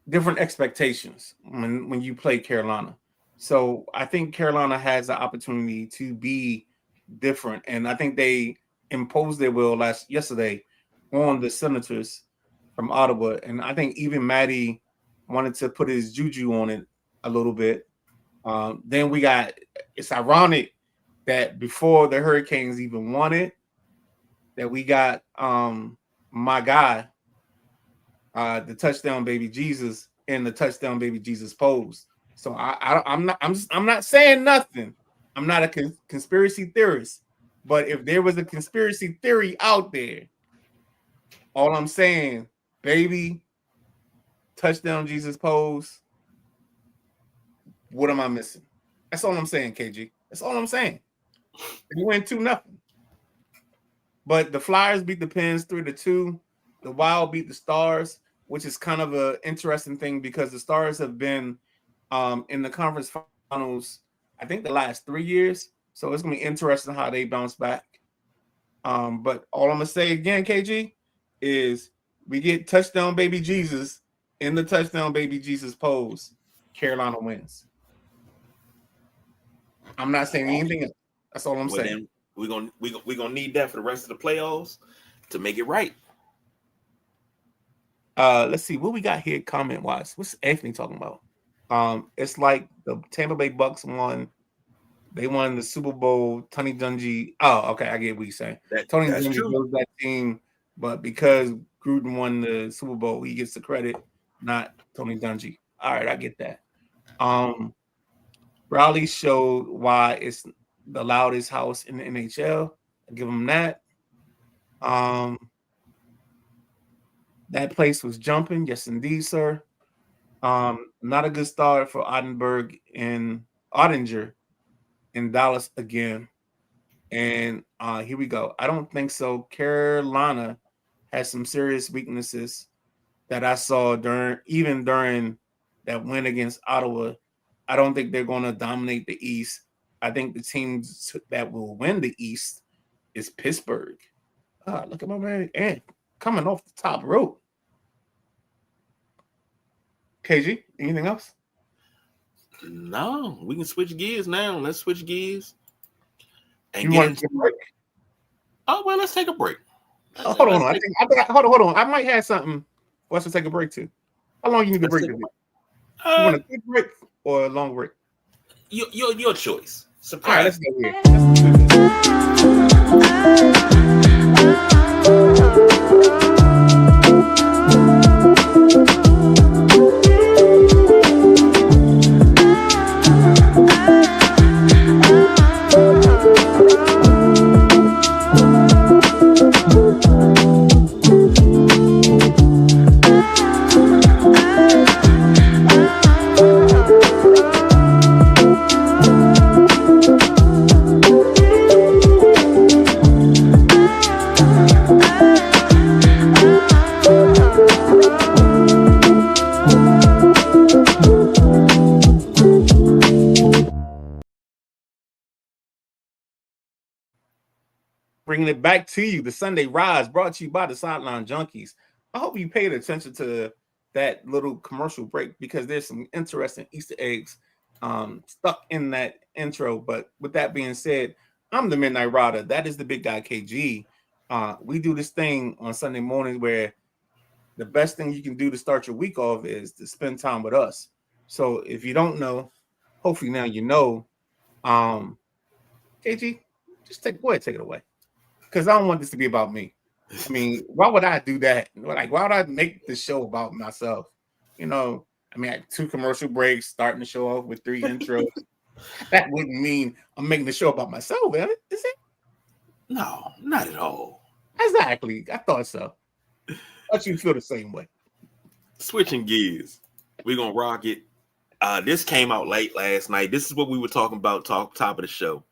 [SPEAKER 1] Different expectations when you play Carolina. So I think Carolina has the opportunity to be different, and I think they imposed their will yesterday on the Senators from Ottawa. And I think even Maddie wanted to put his juju on it a little bit. Then it's ironic that before the Hurricanes even won it, that we got my guy, the touchdown baby Jesus, and the touchdown baby Jesus pose. So I'm not saying nothing. I'm not a conspiracy theorist, but if there was a conspiracy theory out there, all I'm saying, baby, touchdown Jesus pose. What am I missing? That's all I'm saying, KG. That's all I'm saying. We went 2-0. But the Flyers beat the Pens 3-2. The Wild beat the Stars, which is kind of an interesting thing because the Stars have been in the conference finals, I think, the last 3 years. So it's going to be interesting how they bounce back. But all I'm going to say again, KG, is we get touchdown baby Jesus in the touchdown baby Jesus pose. Carolina wins. I'm not saying anything else. That's all I'm saying.
[SPEAKER 2] Then we're gonna need that for the rest of the playoffs to make it right.
[SPEAKER 1] Let's see what we got here comment wise. What's Anthony talking about? It's like the Tampa Bay Bucks won. They won the Super Bowl. Tony Dungy. Oh, okay, I get what you're saying. Tony Dungy built that team, but because Gruden won the Super Bowl, he gets the credit, not Tony Dungy. All right, I get that. Raleigh showed why it's the loudest house in the NHL. I give them that. That place was jumping. Yes, indeed, sir. Not a good start for Ottinger in Dallas again. And here we go. I don't think so. Carolina has some serious weaknesses that I saw during that win against Ottawa. I don't think they're going to dominate the East. I think the teams that will win the East is Pittsburgh. Look at my man Ant coming off the top rope. KG, anything else?
[SPEAKER 2] No, we can switch gears now. Let's switch gears. And
[SPEAKER 1] you want to take a break?
[SPEAKER 2] Oh, well, let's take a break.
[SPEAKER 1] Hold on. Hold on. I might have something for us to take a break to. How long you need to break? You want a quick break or a long break?
[SPEAKER 2] Your choice. Surprise.
[SPEAKER 1] All right, let's go here. Let's do bringing it back to you, the Sunday Rise, brought to you by the Sideline Junkies. I hope you paid attention to that little commercial break because there's some interesting Easter eggs stuck in that intro. But with that being said, I'm the Midnight Rider. That is the big guy KG. We do this thing on Sunday mornings where the best thing you can do to start your week off is to spend time with us. So if you don't know, hopefully now you know. KG, just go ahead, take it away. Because I don't want this to be about me. I mean, why would I do that? Like, why would I make the show about myself? You know, I mean, I had 2 commercial breaks, starting the show off with 3 intros. That wouldn't mean I'm making the show about myself, man. Is it?
[SPEAKER 2] No, not at all.
[SPEAKER 1] Exactly. I thought so. I thought you feel the same way.
[SPEAKER 2] Switching gears, we're gonna rock it. This came out late last night. This is what we were talking about, top of the show.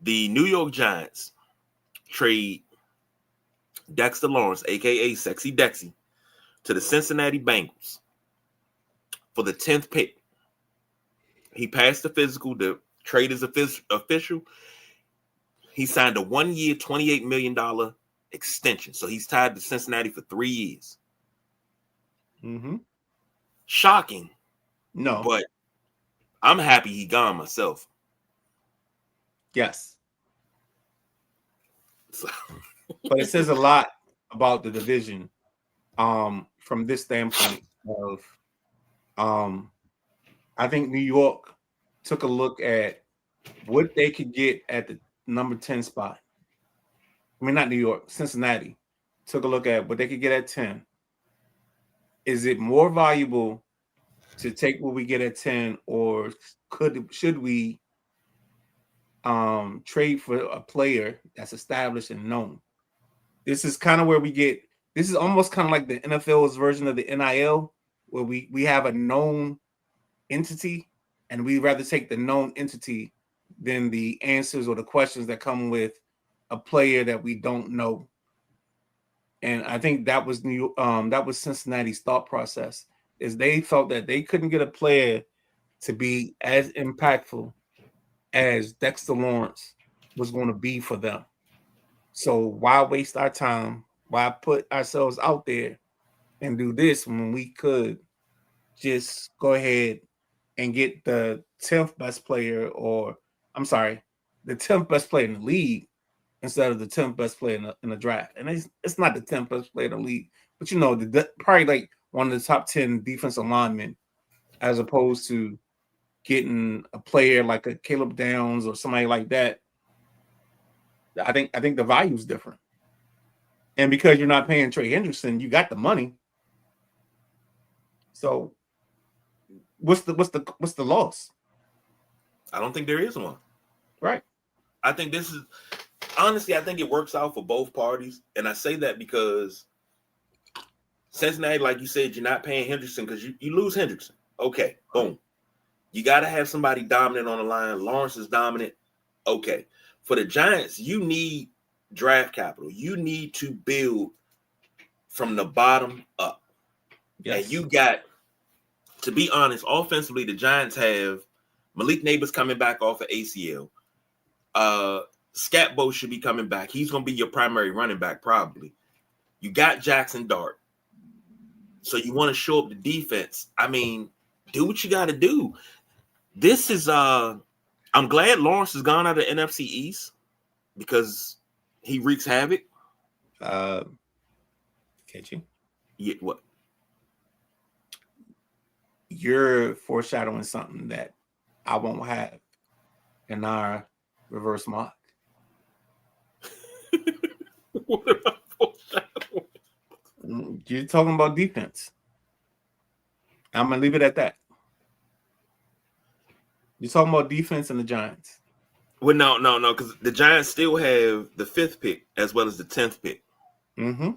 [SPEAKER 2] The New York Giants trade Dexter Lawrence, aka Sexy Dexy, to the Cincinnati Bengals for the 10th pick. He passed the physical. The trade is official. He signed a 1-year, $28 million extension. So he's tied to Cincinnati for 3 years.
[SPEAKER 1] Mm-hmm.
[SPEAKER 2] Shocking.
[SPEAKER 1] No.
[SPEAKER 2] But I'm happy he gone myself.
[SPEAKER 1] Yes.
[SPEAKER 2] So.
[SPEAKER 1] But it says a lot about the division from this standpoint of I think New York took a look at what they could get at the number 10 spot. I mean, not New York, Cincinnati took a look at what they could get at 10. Is it more valuable to take what we get at 10, or should we trade for a player that's established and known? This is kind of where this is almost kind of like the NFL's version of the NIL, where we have a known entity, and we'd rather take the known entity than the answers or the questions that come with a player that we don't know. And I think that was Cincinnati's thought process, is they felt that they couldn't get a player to be as impactful as Dexter Lawrence was going to be for them. So why waste our time? Why put ourselves out there and do this when we could just go ahead and get the 10th best player, the 10th best player in the league instead of the 10th best player in the draft? And it's not the 10th best player in the league, but probably like one of the top 10 defensive linemen, as opposed to getting a player like a Caleb Downs or somebody like that. I think the value is different. And because you're not paying Trey Hendrickson, you got the money. So what's the loss?
[SPEAKER 2] I don't think there is one.
[SPEAKER 1] Right.
[SPEAKER 2] I think I think it works out for both parties. And I say that because Cincinnati, like you said, you're not paying Hendrickson because you lose Hendrickson. Okay, boom. You got to have somebody dominant on the line. Lawrence is dominant. Okay. For the Giants, you need draft capital. You need to build from the bottom up. Yes. And you got, to be honest, offensively, the Giants have Malik Neighbors coming back off of ACL. Scatbo should be coming back. He's going to be your primary running back, probably. You got Jackson Dart. So you want to show up the defense. I mean, do what you got to do. This is I'm glad Lawrence has gone out of NFC East because he wreaks havoc.
[SPEAKER 1] Catching.
[SPEAKER 2] Yeah, what?
[SPEAKER 1] You're foreshadowing something that I won't have in our reverse mock.
[SPEAKER 2] What am I foreshadowing?
[SPEAKER 1] You're talking about defense. I'm gonna leave it at that. You're talking about defense and the Giants.
[SPEAKER 2] Well, no, because the Giants still have the 5th pick as well as the 10th pick.
[SPEAKER 1] Mm-hmm.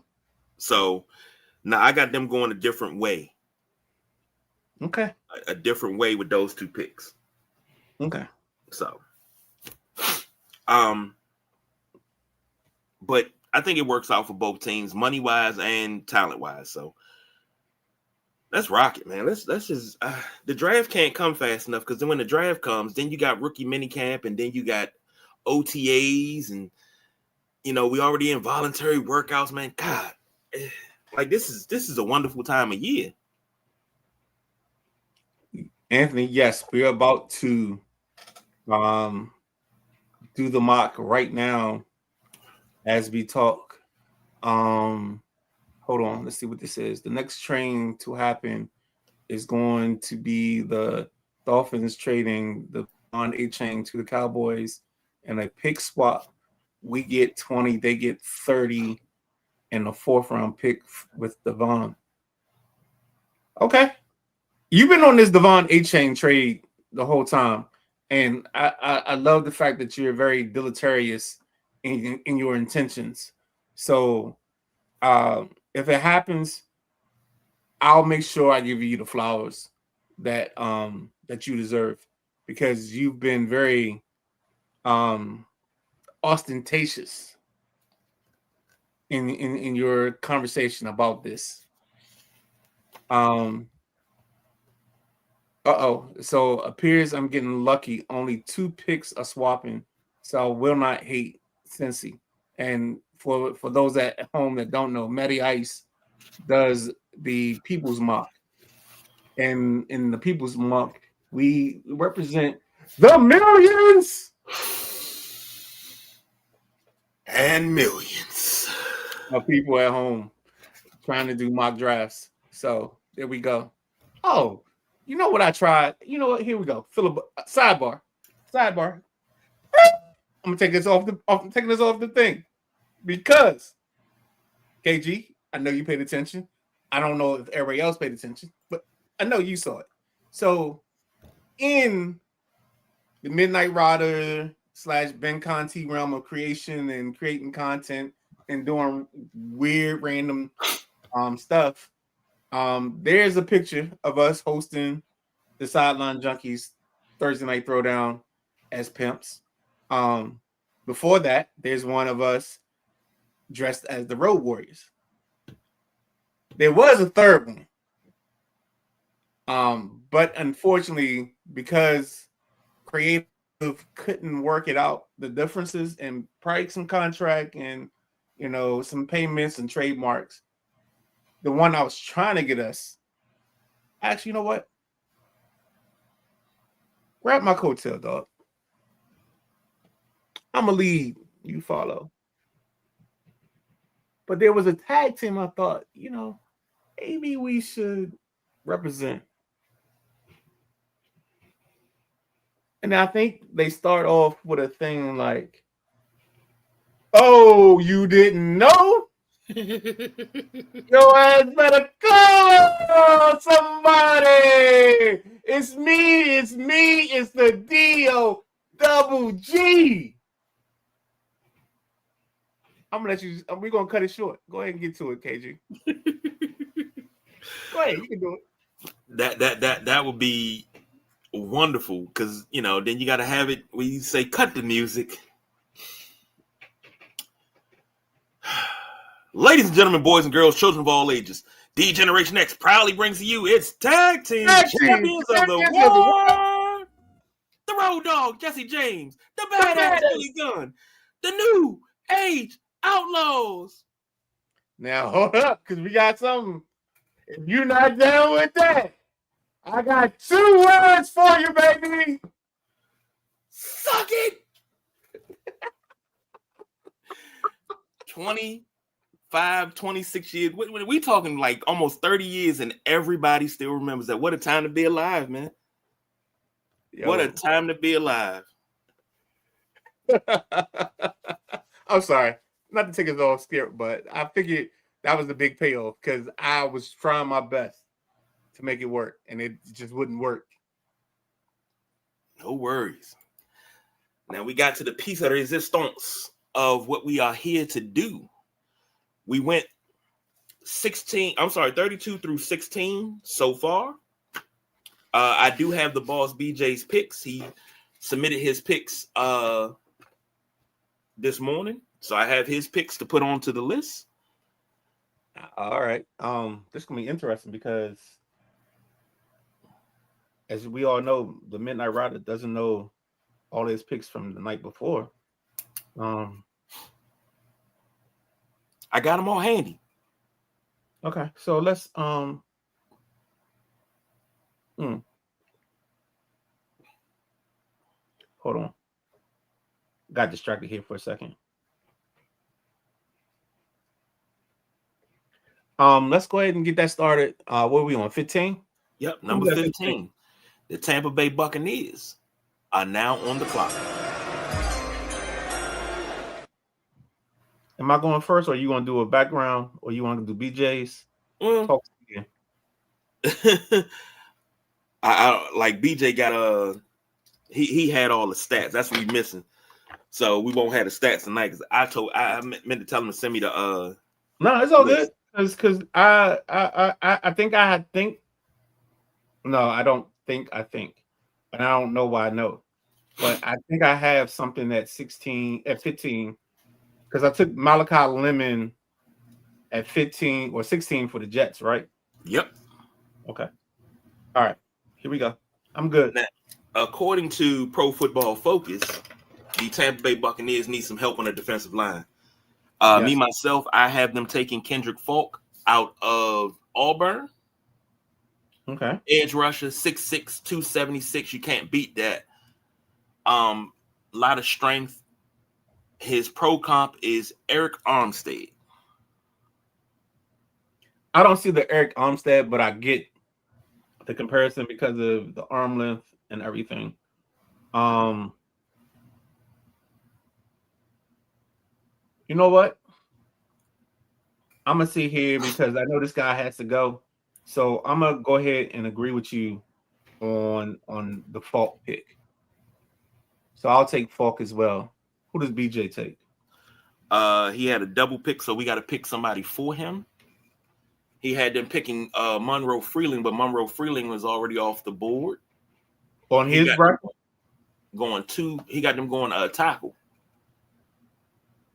[SPEAKER 2] So now I got them going a different way.
[SPEAKER 1] Okay.
[SPEAKER 2] A different way with those 2 picks.
[SPEAKER 1] Okay.
[SPEAKER 2] So, but I think it works out for both teams, money wise and talent wise. So let's rock it, man. Let's just the draft can't come fast enough, because then when the draft comes, then you got rookie minicamp, and then you got OTAs, and we already in voluntary workouts, man. God, like this is a wonderful time of year.
[SPEAKER 1] Anthony, yes, we're about to do the mock right now as we talk. hold on. Let's see what this is. The next train to happen is going to be the Dolphins trading the on A-Chain to the Cowboys and a pick swap. We get 20, they get 30 and a 4th-round pick with Devon. Okay. You've been on this Devon A-Chain trade the whole time. And I love the fact that you're very deleterious in your intentions. So if it happens, I'll make sure I give you the flowers that that you deserve, because you've been very ostentatious in your conversation about this. So appears I'm getting lucky. Only 2 picks are swapping, so I will not hate Cincy. And for those at home that don't know, Matty Ice does the People's Mock. And in the People's Mock, we represent the millions
[SPEAKER 2] and millions
[SPEAKER 1] of people at home trying to do mock drafts. So there we go. Oh, you know what I tried? You know what? Here we go. Sidebar. I'm gonna take this off I'm taking this off the thing because KG, I know you paid attention. I don't know if everybody else paid attention, but I know you saw it. So in the Midnight Rider / Ben Conti realm of creation and creating content and doing weird random stuff, there's a picture of us hosting the Sideline Junkies Thursday Night Throwdown as pimps. Before that, there's one of us dressed as the Road Warriors. There was a third one. But unfortunately, because creative couldn't work it out, the differences in price and contract and some payments and trademarks, the one I was trying to get us, actually, you know what? Grab my coattail, dog. I'm a lead, you follow. But there was a tag team I thought, maybe we should represent. And I think they start off with a thing like, "Oh, you didn't know? Your ass better call somebody. It's me, it's the D-O-double-G." I'm gonna let you. We're gonna cut it short. Go ahead and get to it, KG. Go ahead, you can do it.
[SPEAKER 2] That would be wonderful, because then you got to have it when you say cut the music. Ladies and gentlemen, boys and girls, children of all ages, D Generation X proudly brings to you its tag team champions of the world. The Road Dog, Jesse James, the Badass Billy Gunn, the New Age Outlaws.
[SPEAKER 1] Now hold up, because we got something. If you're not down with that, I got 2 words for you, baby.
[SPEAKER 2] Suck it. 25, 26 years. We talking like almost 30 years, and everybody still remembers that. What a time to be alive, man. Yo. What a time to be alive.
[SPEAKER 1] I'm sorry. Not to take us off script, but I figured that was the big payoff, because I was trying my best to make it work, and it just wouldn't work.
[SPEAKER 2] No worries. Now we got to the piece of resistance of what we are here to do. We went 32 through 16 so far. I do have the boss BJ's picks. He submitted his picks this morning, so I have his picks to put onto the list.
[SPEAKER 1] All right. This is gonna be interesting because, as we all know, the Midnight Rider doesn't know all his picks from the night before.
[SPEAKER 2] I got them all handy.
[SPEAKER 1] Okay, so let's hold on. Got distracted here for a second. Let's go ahead and get that started. What are we on? 15?
[SPEAKER 2] Yep,
[SPEAKER 1] Who's
[SPEAKER 2] number
[SPEAKER 1] at
[SPEAKER 2] 15. The Tampa Bay Buccaneers are now on the clock.
[SPEAKER 1] Am I going first, or you want to do a background, or you want to do BJ's?
[SPEAKER 2] Well,
[SPEAKER 1] Talk again.
[SPEAKER 2] I like BJ got he had all the stats. That's what he's missing. So we won't have the stats tonight because I meant to tell him to send me the
[SPEAKER 1] No, it's all
[SPEAKER 2] list.
[SPEAKER 1] good. Because I think. No, I don't think I think, and I don't know why I know, but I think I have something at 15, because I took Malachi Lemon at 15 or 16 for the Jets, right?
[SPEAKER 2] Yep.
[SPEAKER 1] Okay. All right. Here we go. I'm good.
[SPEAKER 2] Now, according to Pro Football Focus, the Tampa Bay Buccaneers need some help on the defensive line.
[SPEAKER 1] Yes.
[SPEAKER 2] Me, myself, I have them taking Kendrick Falk out of Auburn.
[SPEAKER 1] Okay.
[SPEAKER 2] Edge rusher, 6'6", 276. You can't beat that. A lot of strength. His pro comp is Eric Armstead.
[SPEAKER 1] I don't see the Eric Armstead, but I get the comparison because of the arm length and everything. You know what? I'm gonna sit here because I know this guy has to go. So I'm gonna go ahead and agree with you on the Falk pick. So I'll take Falk as well. Who does BJ take?
[SPEAKER 2] He had a double pick, so we got to pick somebody for him. He had them picking Monroe Freeling, but Monroe Freeling was already off the board.
[SPEAKER 1] On his bracket?
[SPEAKER 2] He got them going tackle.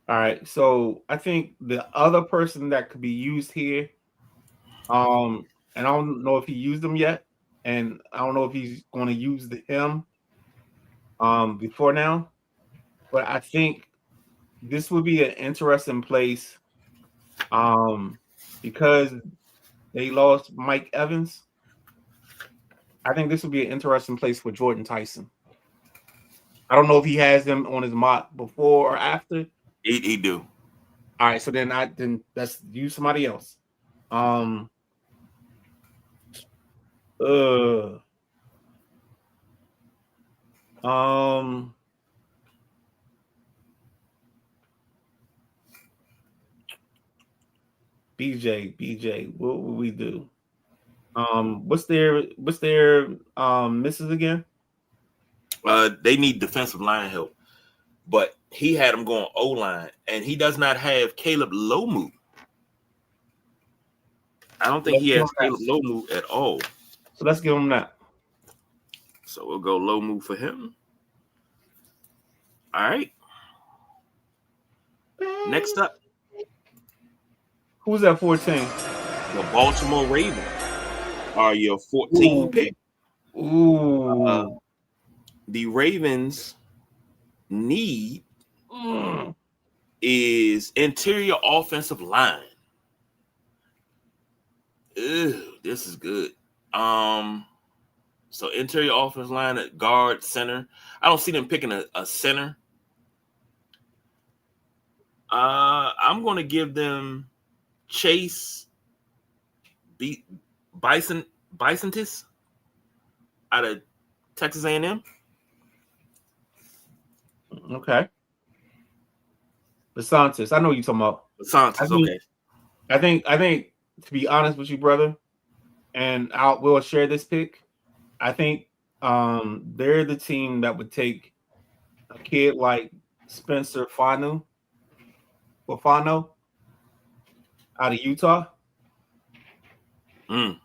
[SPEAKER 1] All right. So I think the other person that could be used here, and I don't know if he used them yet, and I don't know if he's going to use him before now, but I think this would be an interesting place because they lost Mike Evans. I think this would be an interesting place for Jordan Tyson. I don't know if he has them on his mock before or after.
[SPEAKER 2] He do.
[SPEAKER 1] All right, so then let's use somebody else. BJ, what would we do? What's their misses again?
[SPEAKER 2] They need defensive line help, but he had them going O-line, and he does not have Caleb Lomu. I don't think he has Caleb Lomu at all.
[SPEAKER 1] So let's give him that.
[SPEAKER 2] So we'll go Lomu for him. All right. Next up.
[SPEAKER 1] Who's at 14?
[SPEAKER 2] The Baltimore Ravens are your 14 pick.
[SPEAKER 1] Ooh.
[SPEAKER 2] The Ravens need is interior offensive line. Ew, this is good. So interior offensive line at guard, center. I don't see them picking a center. I'm going to give them Chase Bisontis out of Texas A&M.
[SPEAKER 1] Okay. Bisontis. I know you're talking about.
[SPEAKER 2] Bisontis, okay.
[SPEAKER 1] I think to be honest with you, brother, and we'll share this pick. I think they're the team that would take a kid like Spencer Fano out of Utah. I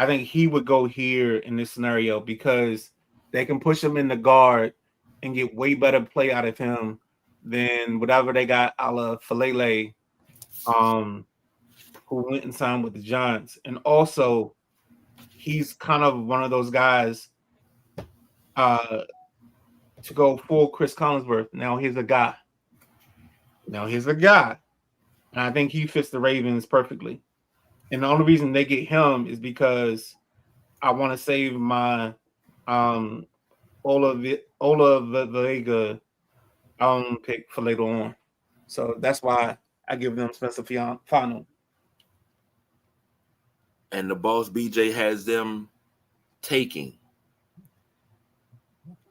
[SPEAKER 1] think he would go here in this scenario because they can push him in the guard and get way better play out of him than whatever they got a la Falele, who went and signed with the Giants. And also, he's kind of one of those guys to go full Chris Collinsworth. Now here's a guy. And I think he fits the Ravens perfectly. And the only reason they get him is because I want to save my Ola Vega pick for later on. So that's why I give them Spencer Fano.
[SPEAKER 2] And the boss BJ has them taking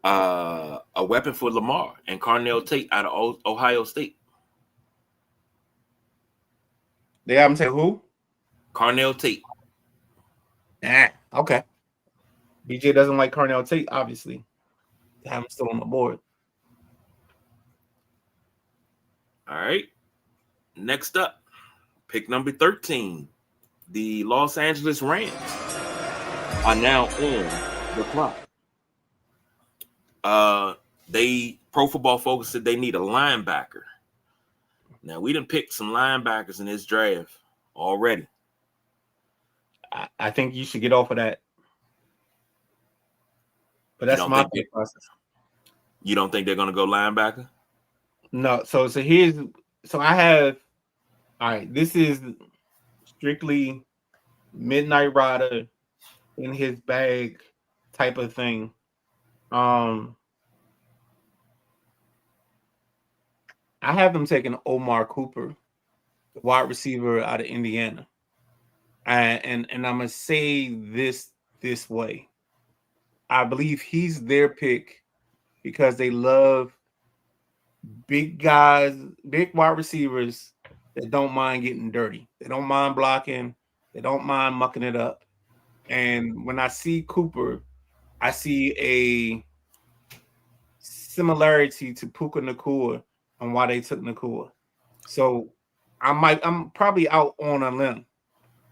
[SPEAKER 2] a weapon for Lamar and Carnell Tate out of Ohio State.
[SPEAKER 1] They haven't said who?
[SPEAKER 2] Carnell Tate.
[SPEAKER 1] Okay. BJ doesn't like Carnell Tate, obviously. They have him still on the board.
[SPEAKER 2] All right. Next up, pick number 13. The Los Angeles Rams are now on the clock. Pro Football Focus said they need a linebacker. Now, we done picked some linebackers in this draft already.
[SPEAKER 1] I think you should get off of that. But that's my thought process.
[SPEAKER 2] You don't think they're going to go linebacker?
[SPEAKER 1] No. So I have, all right, this is strictly Midnight Rider in his bag type of thing. I have them taking Omar Cooper, the wide receiver out of Indiana. And I'm gonna say this way. I believe he's their pick because they love big guys, big wide receivers that don't mind getting dirty. They don't mind blocking. They don't mind mucking it up. And when I see Cooper, I see a similarity to Puka Nacua on why they took Nacua. So I'm probably out on a limb.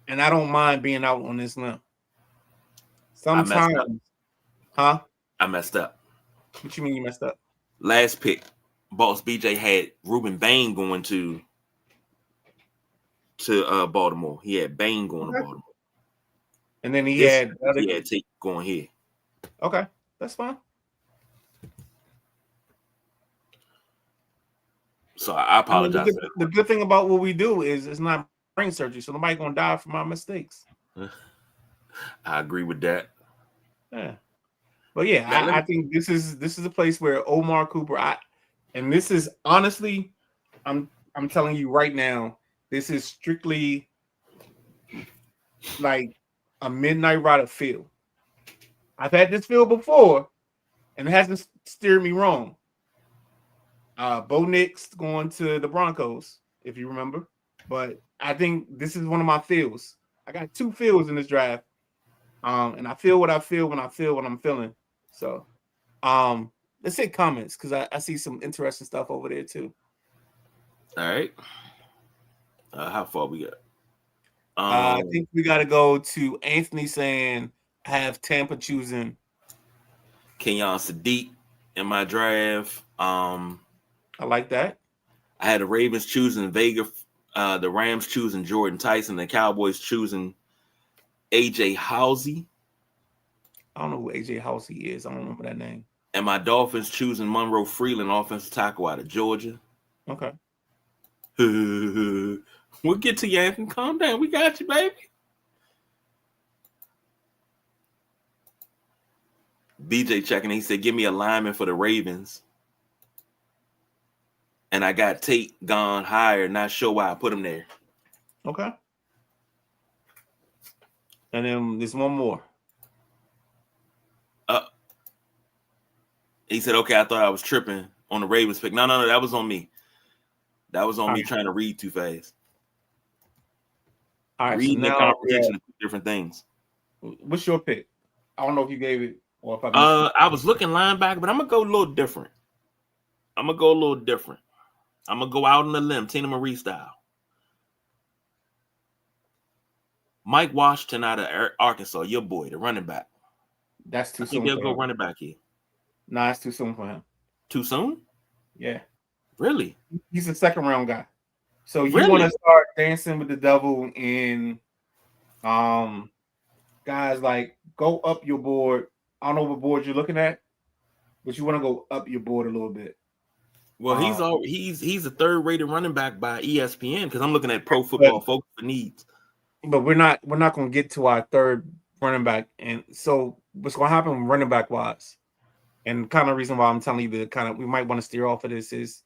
[SPEAKER 1] And I don't mind being out on this limb. Sometimes,
[SPEAKER 2] I messed up.
[SPEAKER 1] What you mean you messed up?
[SPEAKER 2] Last pick, Boss BJ had Ruben Bain going to Baltimore. He had Bain going to Baltimore.
[SPEAKER 1] And then he had
[SPEAKER 2] Tate going here.
[SPEAKER 1] Okay, that's fine.
[SPEAKER 2] So I apologize.
[SPEAKER 1] The good thing about what we do is it's not brain surgery, so nobody's gonna die from our mistakes.
[SPEAKER 2] I agree with that.
[SPEAKER 1] Yeah, but yeah, I think this is a place where Omar Cooper. And this is honestly, I'm telling you right now, this is strictly like a Midnight Rider feel. I've had this feel before, and it hasn't steered me wrong. Bo Nix going to the Broncos, if you remember. But I think this is one of my feels. I got two feels in this draft. And I feel what I feel when I feel what I'm feeling. So let's hit comments because I see some interesting stuff over there too.
[SPEAKER 2] All right. How far we got?
[SPEAKER 1] I think we got to go to Anthony saying I have Tampa choosing
[SPEAKER 2] Kenyon Sadiq in my draft.
[SPEAKER 1] I like that.
[SPEAKER 2] I had the Ravens choosing Vega, the Rams choosing Jordan Tyson, the Cowboys choosing AJ Housey.
[SPEAKER 1] I don't know who AJ Housey is. I don't remember that name.
[SPEAKER 2] And my Dolphins choosing Monroe Freeland, offensive tackle out of Georgia.
[SPEAKER 1] Okay.
[SPEAKER 2] We'll get to you, Anthony. Calm down. We got you, baby. BJ checking. He said, give me a lineman for the Ravens. And I got Tate gone higher. Not sure why I put him there.
[SPEAKER 1] Okay. And then there's one more.
[SPEAKER 2] He said, okay, I thought I was tripping on the Ravens pick. No, that was on me. That was on me trying to read too fast.
[SPEAKER 1] All right,
[SPEAKER 2] reading and comprehension of different things.
[SPEAKER 1] What's your pick? I don't know if you gave it or if
[SPEAKER 2] I was looking linebacker, but I'm gonna go a little different. I'm gonna go out on the limb, Tina Marie style. Mike Washington out of Arkansas, your boy, the running back.
[SPEAKER 1] That's too soon.
[SPEAKER 2] I think they'll go running back here.
[SPEAKER 1] Nah, it's too soon for him.
[SPEAKER 2] Too soon?
[SPEAKER 1] Yeah.
[SPEAKER 2] Really?
[SPEAKER 1] He's a second round guy. So you want to start dancing with the devil in guys like go up your board. I don't know what board you're looking at, but you want to go up your board a little bit.
[SPEAKER 2] Well, he's a third-rated running back by ESPN because I'm looking at Pro Football Focus for needs.
[SPEAKER 1] But we're not going to get to our third running back, and so what's going to happen running back wise, and kind of reason why I'm telling you that we might want to steer off of this is,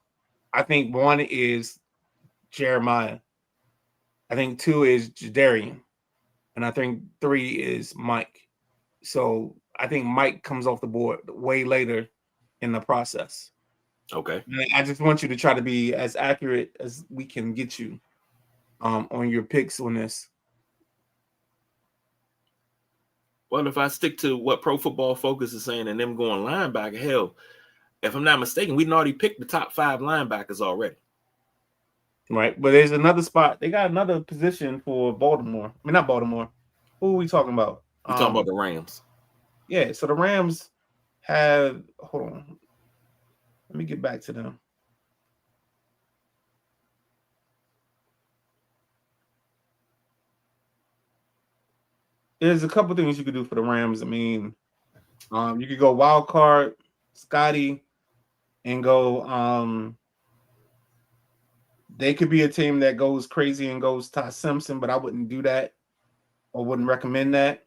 [SPEAKER 1] I think one is Jeremiah, I think two is Jadarian, and I think 3 is Mike. So I think Mike comes off the board way later in the process.
[SPEAKER 2] Okay.
[SPEAKER 1] And I just want you to try to be as accurate as we can get you on your picks on this.
[SPEAKER 2] Well, if I stick to what Pro Football Focus is saying and them going linebacker, hell, if I'm not mistaken, we'd already picked the top 5 linebackers already.
[SPEAKER 1] Right. But there's another spot. They got another position for Baltimore. I mean, not Baltimore. Who are we talking about?
[SPEAKER 2] We're talking about the Rams.
[SPEAKER 1] Yeah. So the Rams have, hold on. Let me get back to them. There's a couple things you could do for the Rams. I mean, you could go wild card, Scotty, and go. They could be a team that goes crazy and goes Ty Simpson, but I wouldn't do that or wouldn't recommend that.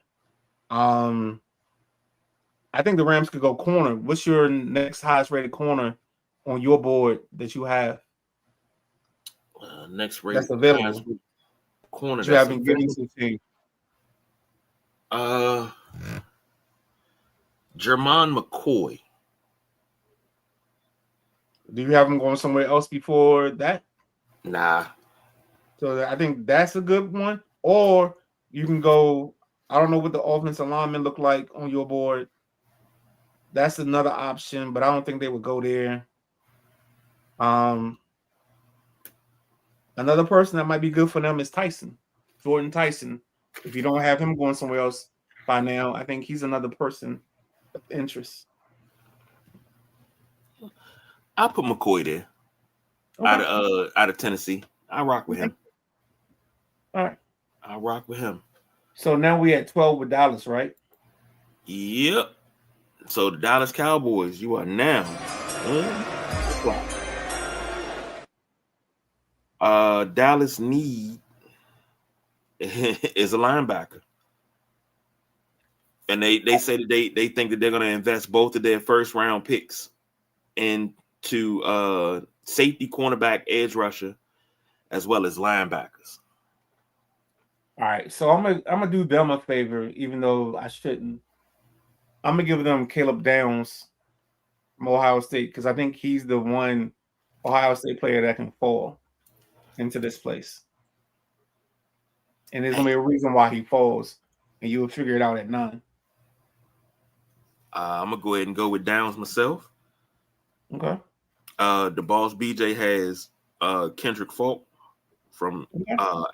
[SPEAKER 1] I think the Rams could go corner. What's your next highest rated corner on your board that you have?
[SPEAKER 2] Next rated
[SPEAKER 1] that's available.
[SPEAKER 2] Corner
[SPEAKER 1] you haven't given to the team.
[SPEAKER 2] Jermon McCoy.
[SPEAKER 1] Do you have him going somewhere else before that?
[SPEAKER 2] Nah.
[SPEAKER 1] So I think that's a good one. Or you can go, I don't know what the offensive linemen look like on your board. That's another option, but I don't think they would go there. Another person that might be good for them is Tyson, Jordan Tyson. If you don't have him going somewhere else by now, I think he's another person of interest.
[SPEAKER 2] I'll put McCoy there. Okay. Out of Tennessee. I rock with him.
[SPEAKER 1] All right.
[SPEAKER 2] I rock with him.
[SPEAKER 1] So now we at 12 with Dallas, right?
[SPEAKER 2] Yep. So the Dallas Cowboys, you are now. Dallas need is a linebacker. And they say that they think that they're going to invest both of their first round picks into safety, cornerback, edge rusher, as well as linebackers.
[SPEAKER 1] All right, so I'm gonna do them a favor, even though I shouldn't. I'm gonna give them Caleb Downs from Ohio State because I think he's the one Ohio State player that can fall into this place, and there's gonna be a reason why he falls, and you'll figure it out at 9.
[SPEAKER 2] I'm gonna go ahead and go with Downs myself.
[SPEAKER 1] Okay.
[SPEAKER 2] The boss BJ has Kendrick Falk from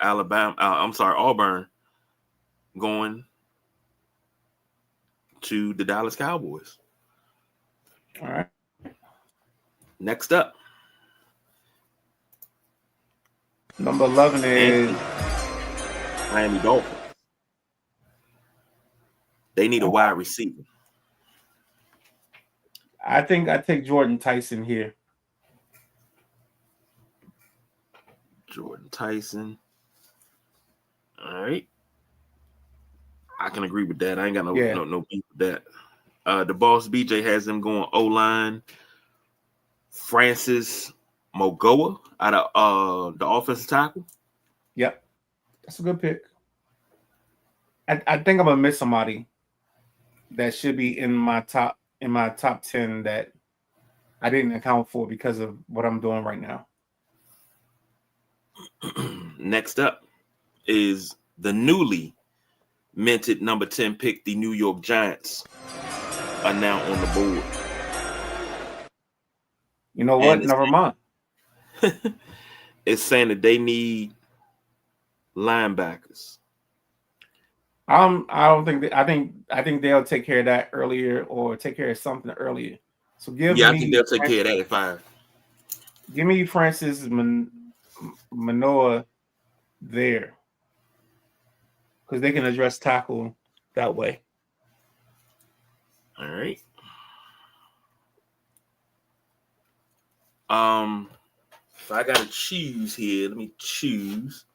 [SPEAKER 2] Alabama. Auburn, going to the Dallas Cowboys.
[SPEAKER 1] All right.
[SPEAKER 2] Next up,
[SPEAKER 1] number 11 is
[SPEAKER 2] Miami Dolphins. They need a wide receiver.
[SPEAKER 1] I think I take Jordan Tyson here.
[SPEAKER 2] Jordan Tyson. All right. I can agree with that. I ain't got no beef with that. The boss BJ has them going O-line. Francis Mogoa out of the offensive tackle.
[SPEAKER 1] Yep. That's a good pick. I think I'm gonna miss somebody that should be in my top 10 that I didn't account for because of what I'm doing right now.
[SPEAKER 2] Next up is the newly minted number 10 pick, the New York Giants are now on the board.
[SPEAKER 1] You know what? Never mind.
[SPEAKER 2] It's saying that they need linebackers.
[SPEAKER 1] I don't think that, I think they'll take care of that earlier or take care of something earlier. So I
[SPEAKER 2] think they'll take care of that at 5.
[SPEAKER 1] Give me Francis Manoa there because they can address tackle that way.
[SPEAKER 2] All right. If I gotta choose here, let me choose.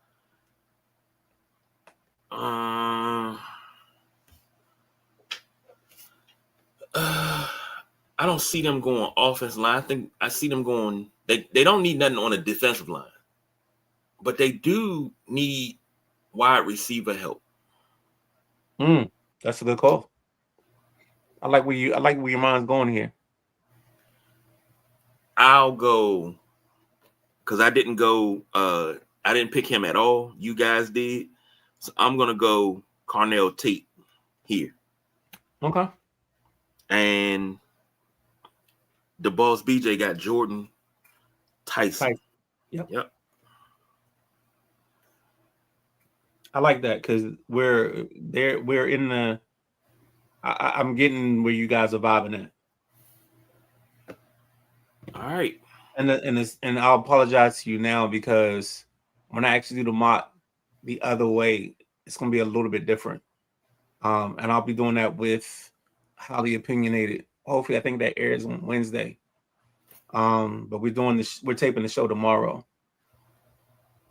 [SPEAKER 2] I don't see them going offensive line. I think I see them going. They don't need nothing on the defensive line, but they do need wide receiver help.
[SPEAKER 1] That's a good call. I like where your mind's going here.
[SPEAKER 2] I'll go because I didn't go. I didn't pick him at all. You guys did, so I'm gonna go Carnell Tate here.
[SPEAKER 1] Okay.
[SPEAKER 2] And the boss BJ got Jordan Tyson.
[SPEAKER 1] Yep. I like that because we're there. We're in the. I'm getting where you guys are vibing at.
[SPEAKER 2] All right.
[SPEAKER 1] And I'll apologize to you now because when I actually do the mock the other way, it's gonna be a little bit different. And I'll be doing that with Highly Opinionated. Hopefully, I think that airs on Wednesday. But we're doing this. We're taping the show tomorrow.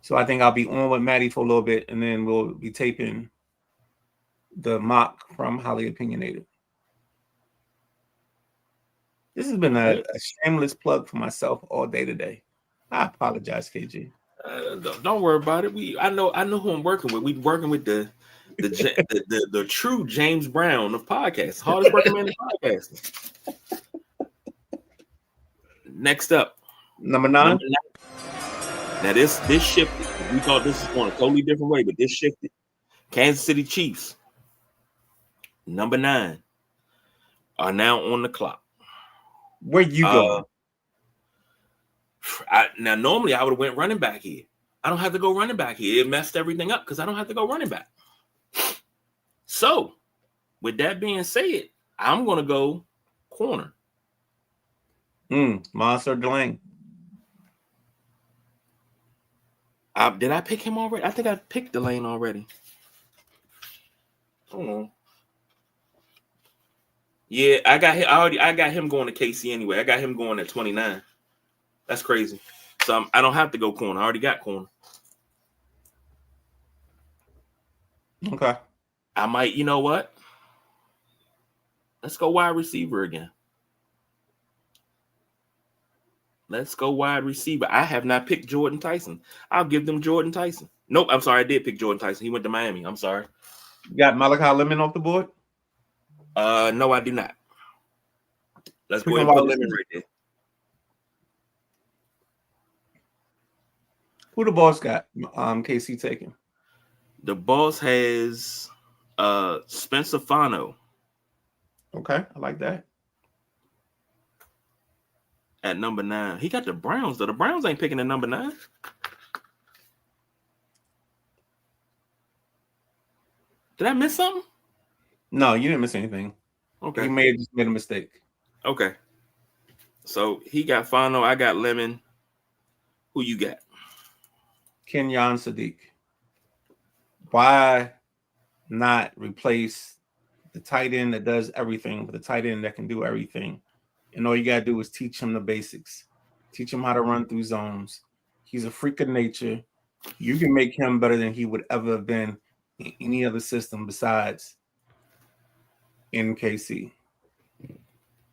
[SPEAKER 1] So I think I'll be on with Maddie for a little bit, and then we'll be taping the mock from Highly Opinionated. This has been a shameless plug for myself all day today. I apologize, KG.
[SPEAKER 2] Don't worry about it. I know who I'm working with. We're working with the true James Brown of podcasts, hardest working man in podcasting. Next up,
[SPEAKER 1] number 9.
[SPEAKER 2] Now this shifted. We thought this was going a totally different way, but this shifted. Kansas City Chiefs, number 9, are now on the clock.
[SPEAKER 1] Where you going?
[SPEAKER 2] Now normally I would have went running back here. I don't have to go running back here. It messed everything up because I don't have to go running back. So, with that being said, I'm going to go corner.
[SPEAKER 1] Monster Delane.
[SPEAKER 2] Did I pick him already? I think I picked Delane already. Hold on. Yeah, I got him going to KC anyway. I got him going at 29. That's crazy. So I don't have to go corner. I already got corner.
[SPEAKER 1] Okay.
[SPEAKER 2] I might, you know what? Let's go wide receiver again. Let's go wide receiver. I have not picked Jordan Tyson. I'll give them Jordan Tyson. Nope, I'm sorry. I did pick Jordan Tyson. He went to Miami. I'm sorry.
[SPEAKER 1] You got Malachi Lemon off the board?
[SPEAKER 2] No, I do not. Let's go ahead and put Lemon right there.
[SPEAKER 1] Who the boss got? KC taking.
[SPEAKER 2] The boss has Spencer Fano.
[SPEAKER 1] Okay, I like that.
[SPEAKER 2] At number 9. He got the Browns, though. The Browns ain't picking at number 9. Did I miss something?
[SPEAKER 1] No, you didn't miss anything.
[SPEAKER 2] Okay.
[SPEAKER 1] You may have just made a mistake.
[SPEAKER 2] Okay. So he got Fano. I got Lemon. Who you got?
[SPEAKER 1] Kenyon Sadiq. Why not replace the tight end that does everything with the tight end that can do everything? And all you got to do is teach him the basics. Teach him how to run through zones. He's a freak of nature. You can make him better than he would ever have been in any other system besides NKC.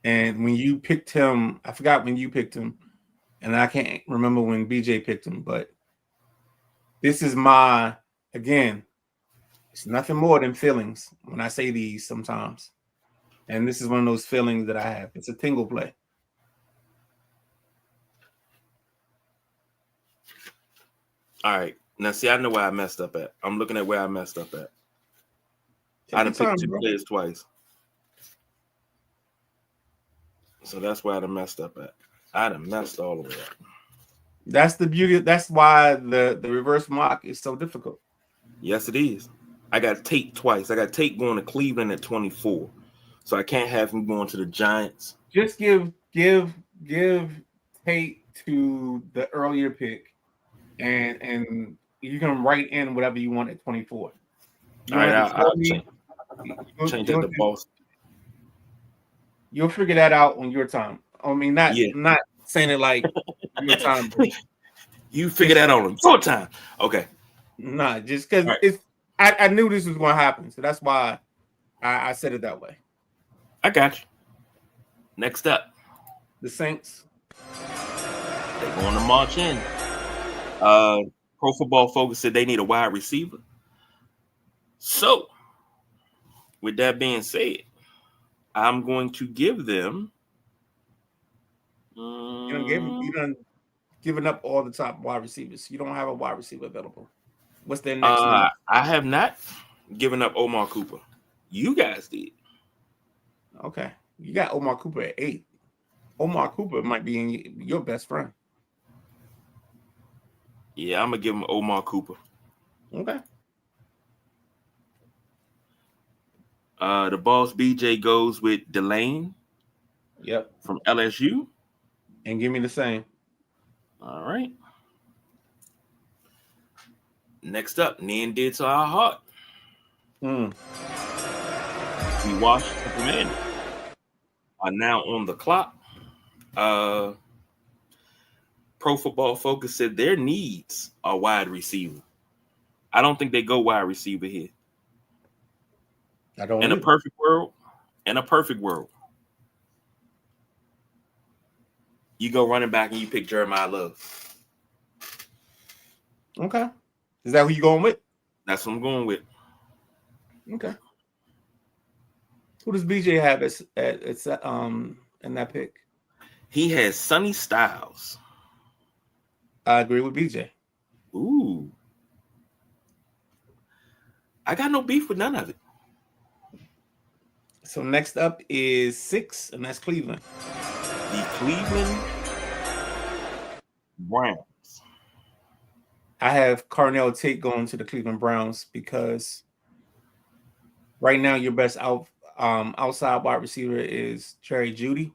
[SPEAKER 1] And when you picked him, I forgot when you picked him, and I can't remember when BJ picked him, but this is again, it's nothing more than feelings when I say these sometimes. And this is one of those feelings that I have. It's a tingle play.
[SPEAKER 2] All right. Now, see, I know where I messed up at. I'm looking at where I messed up at. I done picked 2 players twice. So that's where I done messed up at. I done messed all the way up.
[SPEAKER 1] That's the beauty. That's why the reverse mock is so difficult.
[SPEAKER 2] Yes, it is. I got Tate twice. I got Tate going to Cleveland at 24. So I can't have him going to the Giants.
[SPEAKER 1] Just give Tate to the earlier pick, and you can write in whatever you want at 24.
[SPEAKER 2] All right, I'll change that to Boston.
[SPEAKER 1] You'll figure that out on your time. I mean, not saying it like your time.
[SPEAKER 2] You figure that out on your time. Okay.
[SPEAKER 1] Nah, just because I knew this was going to happen, so that's why I said it that way.
[SPEAKER 2] I got you. Next up,
[SPEAKER 1] the Saints.
[SPEAKER 2] They're going to march in. Pro Football Focus said they need a wide receiver. So with that being said, I'm going to give them.
[SPEAKER 1] You done given up all the top wide receivers. You don't have a wide receiver available. What's their next need?
[SPEAKER 2] I have not given up Omar Cooper. You guys did.
[SPEAKER 1] Okay. You got Omar Cooper at 8. Omar Cooper might be your best friend.
[SPEAKER 2] Yeah, I'm going to give him Omar Cooper.
[SPEAKER 1] Okay.
[SPEAKER 2] The boss BJ goes with Delane.
[SPEAKER 1] Yep.
[SPEAKER 2] From LSU.
[SPEAKER 1] And give me the same.
[SPEAKER 2] All right. Next up, near and dear to our heart. The Washington Commanders are now on the clock. Pro Football Focus said their needs are wide receiver. I don't think they go wide receiver here.
[SPEAKER 1] I don't.
[SPEAKER 2] In a perfect world, you go running back and you pick Jeremiah Love.
[SPEAKER 1] Okay. Is that who you going with?
[SPEAKER 2] That's what I'm going with.
[SPEAKER 1] Okay. Who does BJ have in that pick?
[SPEAKER 2] He has Sonny Styles.
[SPEAKER 1] I agree with BJ.
[SPEAKER 2] Ooh. I got no beef with none of it.
[SPEAKER 1] So next up is 6, and that's Cleveland.
[SPEAKER 2] The Cleveland Browns.
[SPEAKER 1] I have Carnell Tate going to the Cleveland Browns because right now your best outside wide receiver is Jerry Jeudy,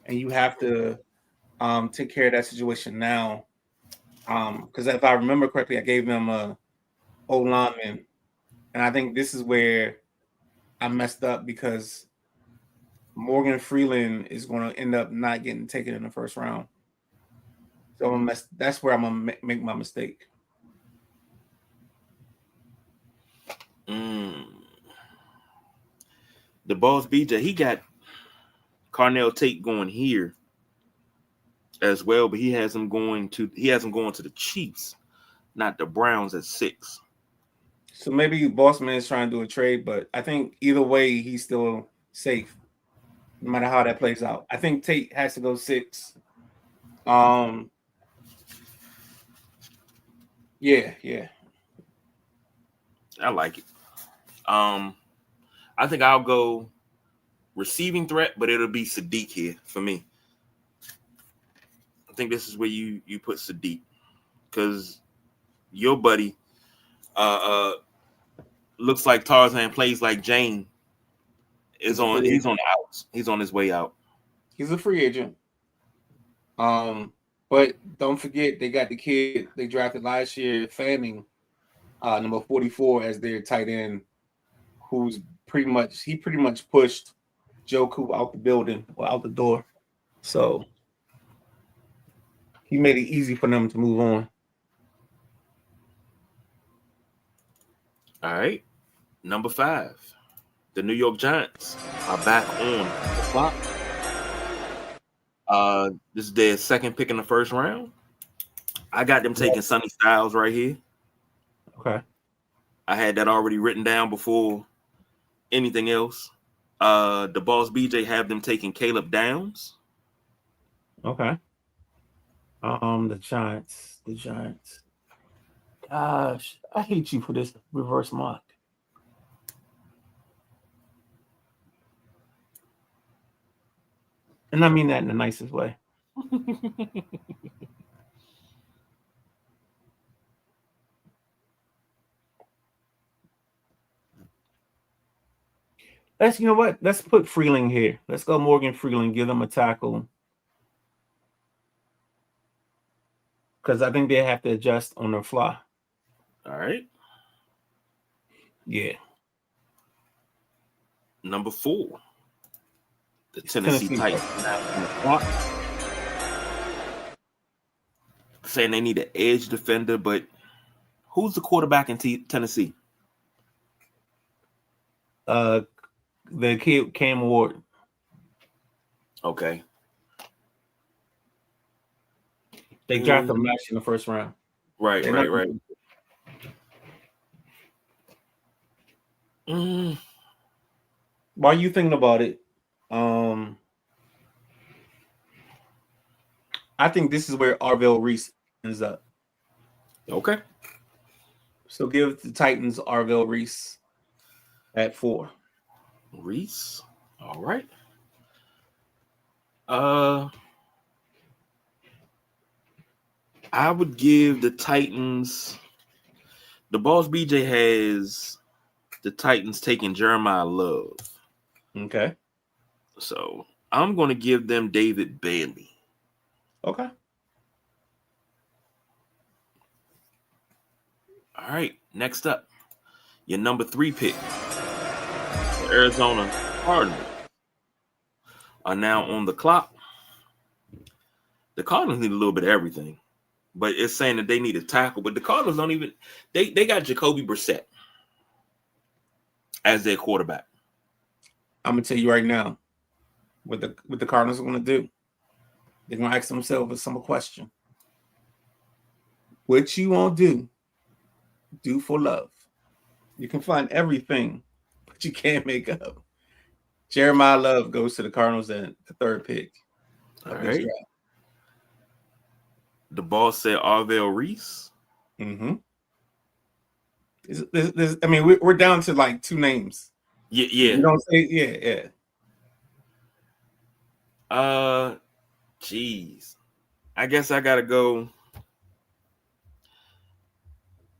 [SPEAKER 1] and you have to take care of that situation now. Because if I remember correctly, I gave them a O lineman, and I think this is where I messed up because Morgan Freeland is going to end up not getting taken in the first round. So that's where I'm going to make my mistake.
[SPEAKER 2] The boss BJ, he got Carnell Tate going here as well, but he has him going to the Chiefs, not the Browns at 6.
[SPEAKER 1] So maybe Bossman is trying to do a trade, but I think either way he's still safe, no matter how that plays out. I think Tate has to go 6. Yeah.
[SPEAKER 2] I like it. I think I'll go receiving threat, but it'll be Sadiq here for me. I think this is where you put Sadiq because your buddy looks like Tarzan, plays like Jane. He's on the outs. He's on his way out.
[SPEAKER 1] He's a free agent. But don't forget they got the kid they drafted last year, Fanning, number 44 as their tight end, who's pretty much pushed Joku out the building or out the door. So he made it easy for them to move on.
[SPEAKER 2] All right. Number 5. The New York Giants are back on the clock. This is their second pick in the first round. I got them taking Sonny Styles right here.
[SPEAKER 1] Okay.
[SPEAKER 2] I had that already written down before anything else. The boss BJ have them taking Caleb Downs.
[SPEAKER 1] Okay. The Giants. Gosh, I hate you for this reverse mock. And I mean that in the nicest way. You know what? Let's put Freeling here. Let's go Morgan Freeling, give them a tackle. Because I think they have to adjust on their fly.
[SPEAKER 2] All right.
[SPEAKER 1] Yeah.
[SPEAKER 2] Number 4. The Tennessee Titans on the clock. Saying they need an edge defender, but who's the quarterback in Tennessee?
[SPEAKER 1] The kid Cam Ward.
[SPEAKER 2] Okay.
[SPEAKER 1] They drafted him last year in the first round.
[SPEAKER 2] Right.
[SPEAKER 1] while you thinking about it, I think this is where Arvell Reese ends up.
[SPEAKER 2] Okay.
[SPEAKER 1] So give the Titans Arvell Reese at 4.
[SPEAKER 2] Reese. All right. I would give the Titans. The Boss BJ has the Titans taking Jeremiah Love.
[SPEAKER 1] Okay.
[SPEAKER 2] So I'm going to give them David Bailey.
[SPEAKER 1] Okay.
[SPEAKER 2] All right. Next up, your number 3 pick, the Arizona Cardinals, are now on the clock. The Cardinals need a little bit of everything, but it's saying that they need a tackle. But the Cardinals don't even. They got Jacoby Brissett as their quarterback.
[SPEAKER 1] I'm gonna tell you right now, what the Cardinals are gonna do. They're gonna ask themselves a simple question: what you won't do for love. You can find everything, but you can't make up. Jeremiah Love goes to the Cardinals at the 3rd pick.
[SPEAKER 2] All right. The Boss said Arvell Reese.
[SPEAKER 1] Mm-hmm. I mean, we're down to like 2 names.
[SPEAKER 2] Yeah.
[SPEAKER 1] You don't say, yeah.
[SPEAKER 2] Jeez. I guess I gotta go.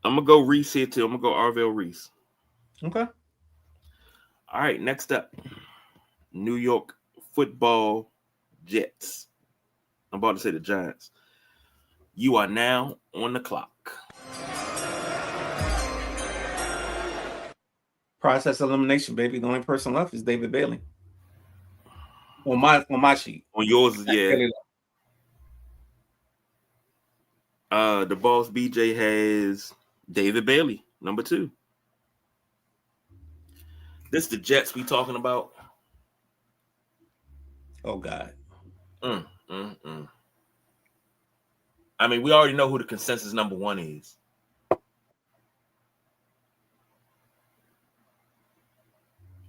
[SPEAKER 2] I'm gonna go Reese here too. I'm gonna go Arvell Reese.
[SPEAKER 1] Okay.
[SPEAKER 2] All right. Next up, New York Football Jets. I'm about to say the Giants. You are now on the clock.
[SPEAKER 1] Process elimination, baby. The only person left is David Bailey. On my sheet.
[SPEAKER 2] On yours, yeah. The Boss BJ has David Bailey, number 2. This the Jets we talking about.
[SPEAKER 1] Oh God.
[SPEAKER 2] I mean, we already know who the consensus number 1 is.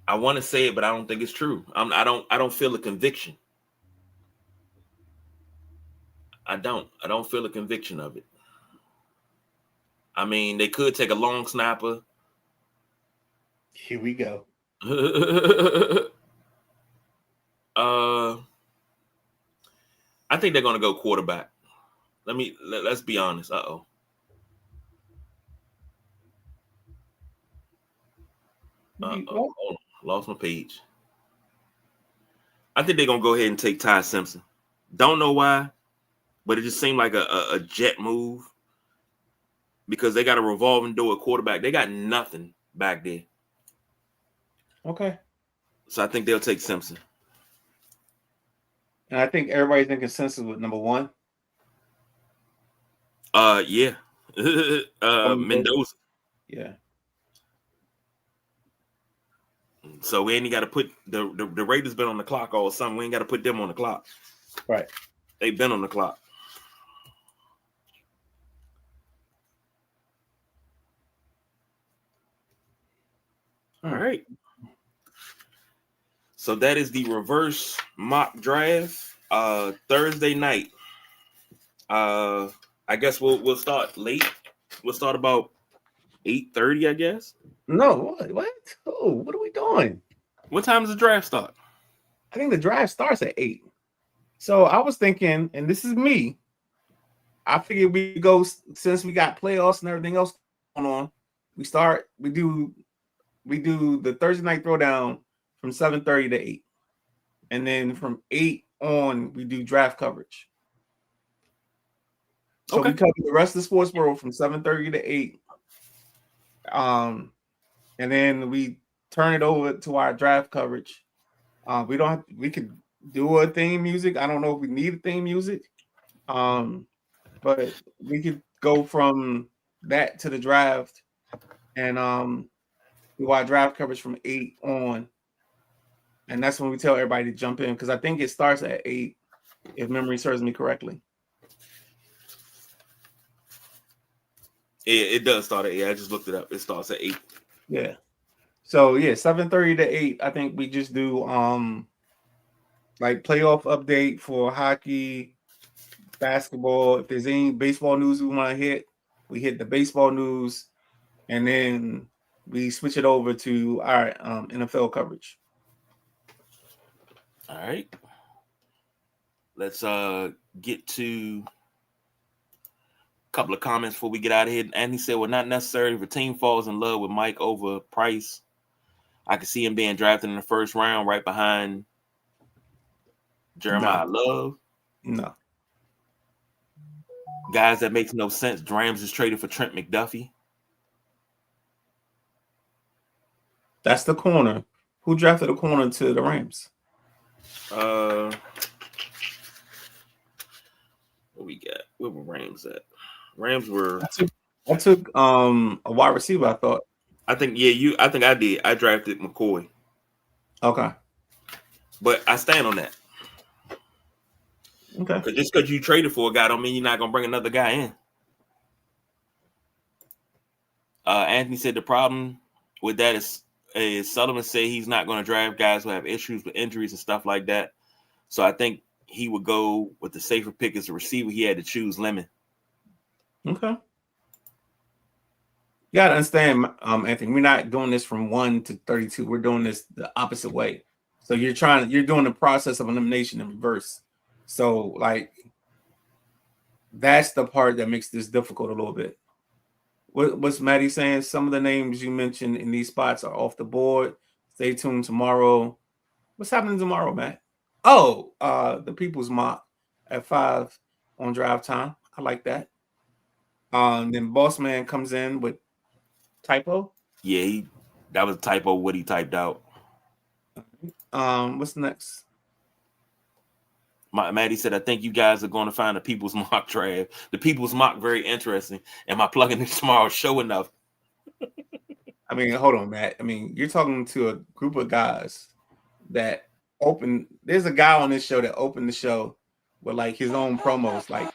[SPEAKER 2] I want to say it, but I don't think it's true. I don't feel a conviction. I don't feel a conviction of it. I mean, they could take a long snapper.
[SPEAKER 1] Here we go.
[SPEAKER 2] I think they're gonna go quarterback. Let's be honest. Hold on. Lost my page. I think they're gonna go ahead and take Ty Simpson. Don't know why, but it just seemed like a Jet move because they got a revolving door at quarterback. They got nothing back there.
[SPEAKER 1] Okay.
[SPEAKER 2] So I think they'll take Simpson.
[SPEAKER 1] And I think everybody's in consensus with number 1.
[SPEAKER 2] Yeah. Mendoza.
[SPEAKER 1] Yeah.
[SPEAKER 2] So we ain't got to put the Raiders been on the clock all summer. We ain't got to put them on the clock.
[SPEAKER 1] Right.
[SPEAKER 2] They've been on the clock. All right. So that is the reverse mock draft. Thursday night. I guess we'll start late. We'll start about 8:30, I guess.
[SPEAKER 1] No, what? Oh, what are we doing?
[SPEAKER 2] What time does the draft start?
[SPEAKER 1] I think the draft starts at 8. So I was thinking, and this is me, I figured we go, since we got playoffs and everything else going on, we do the Thursday night throwdown from 7:30 to 8. And then from 8 on, we do draft coverage. So we cover the rest of the sports world from 7:30 to 8. And then we turn it over to our draft coverage. We could do a theme music. I don't know if we need a theme music. But we could go from that to the draft and do our draft coverage from 8 on. And that's when we tell everybody to jump in, because I think it starts at 8, if memory serves me correctly.
[SPEAKER 2] Yeah, it does start at 8. I just looked it up. It starts at 8.
[SPEAKER 1] Yeah. So yeah, 7:30 to 8. I think we just do like playoff update for hockey, basketball. If there's any baseball news we want to hit, we hit the baseball news, and then we switch it over to our NFL coverage.
[SPEAKER 2] All right. Let's get to a couple of comments before we get out of here. Anthony said, well, not necessarily if a team falls in love with Mike over Price. I could see him being drafted in the first round right behind Jeremiah Love.
[SPEAKER 1] No.
[SPEAKER 2] Guys, that makes no sense. Rams is traded for Trent McDuffie.
[SPEAKER 1] That's the corner. Who drafted the corner to the Rams?
[SPEAKER 2] What we got? Where were Rams at? Rams were.
[SPEAKER 1] I took a wide receiver. I thought.
[SPEAKER 2] I think I think I did. I drafted McCoy.
[SPEAKER 1] Okay.
[SPEAKER 2] But I stand on that.
[SPEAKER 1] Okay.
[SPEAKER 2] Just because you traded for a guy don't mean you're not gonna bring another guy in. Anthony said the problem with that is Sullivan said he's not going to draft guys who have issues with injuries and stuff like that. So I think he would go with the safer pick as a receiver. He had to choose Lemon.
[SPEAKER 1] Okay. You got to understand, Anthony, we're not doing this from 1 to 32. We're doing this the opposite way. So you're doing the process of elimination in reverse. So like that's the part that makes this difficult a little bit. What's Maddie saying? Some of the names you mentioned in these spots are off the board. Stay tuned tomorrow. What's happening tomorrow, Matt? Oh, the People's Mock at 5 on drive time. I like that. Then Boss Man comes in with typo.
[SPEAKER 2] Yeah, that was a typo. What he typed out.
[SPEAKER 1] What's next?
[SPEAKER 2] Maddie said, I think you guys are going to find the People's Mock draft. The People's Mock very interesting. Am I plugging in tomorrow's show enough?
[SPEAKER 1] I mean, hold on, Matt. I mean, you're talking to a group of guys that open. There's a guy on this show that opened the show with like his own promos, like.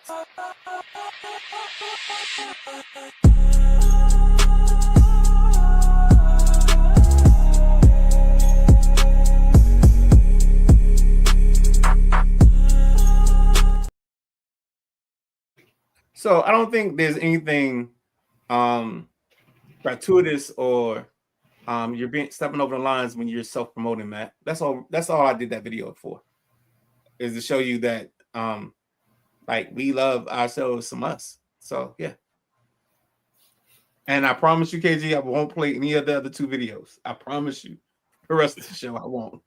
[SPEAKER 1] So I don't think there's anything gratuitous or you're stepping over the lines when you're self-promoting, Matt. That's all I did that video for, is to show you that like we love ourselves some us. So yeah. And I promise you, KG, I won't play any of the other 2 videos. I promise you. The rest of the show I won't.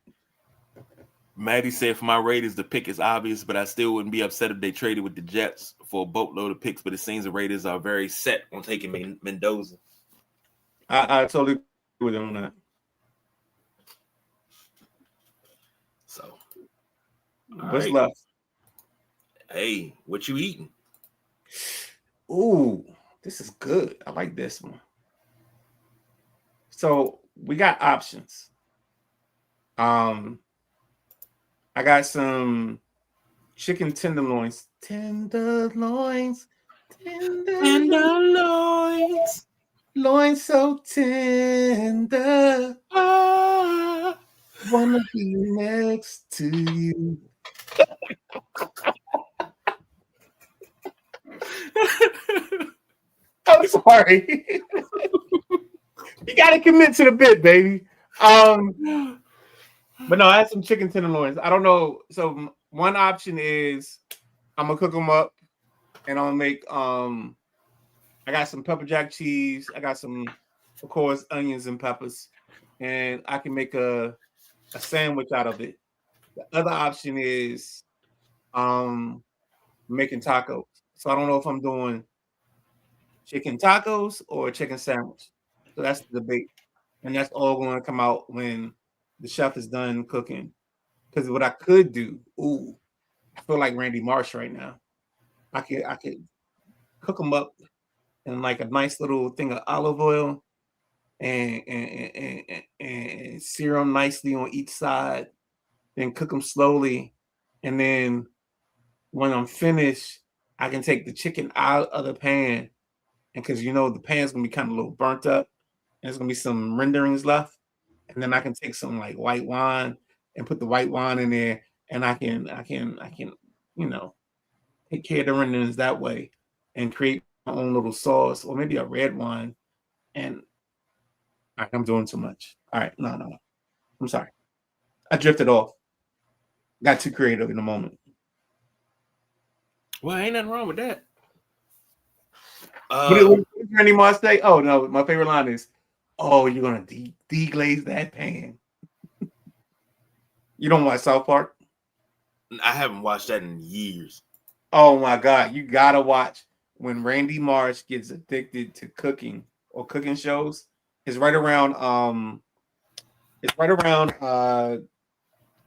[SPEAKER 2] Maddie said, for my Raiders, the pick is obvious, but I still wouldn't be upset if they traded with the Jets for a boatload of picks. But it seems the Raiders are very set on taking Mendoza.
[SPEAKER 1] I totally agree with him on that.
[SPEAKER 2] So,
[SPEAKER 1] what's left?
[SPEAKER 2] Hey, what you eating?
[SPEAKER 1] Ooh, this is good. I like this one. So we got options. I got some chicken tenderloins. Tenderloins. Loins so tender. Wanna be next to you. I'm sorry. You gotta commit to the bit, baby. But no, I had some chicken tenderloins. I don't know. So one option is I'm gonna cook them up, and I'll make I got some pepper jack cheese. I got some, of course, onions and peppers, and I can make a sandwich out of it. The other option is making tacos. So I don't know if I'm doing chicken tacos or a chicken sandwich. So that's the debate, and that's all going to come out when the chef is done cooking. Because what I could do, I feel like Randy Marsh right now. I could cook them up in like a nice little thing of olive oil and sear them nicely on each side, then cook them slowly. And then when I'm finished, I can take the chicken out of the pan. And because, the pan's going to be kind of a little burnt up, and there's going to be some renderings left. and then I can take some like white wine and put the white wine in there, and I can, you know, take care of the renderings that way, and create my own little sauce, or maybe a red wine. And I'm doing too much. All right, no, I'm sorry, I drifted off. Got too creative in the moment.
[SPEAKER 2] Well, ain't nothing wrong with that.
[SPEAKER 1] What did Randy Moss say? Oh no, my favorite line is, "Oh, you're gonna deglaze that pan." You don't watch South Park?
[SPEAKER 2] I haven't watched that in years.
[SPEAKER 1] Oh my God, you gotta watch when Randy Marsh gets addicted to cooking or cooking shows. It's right around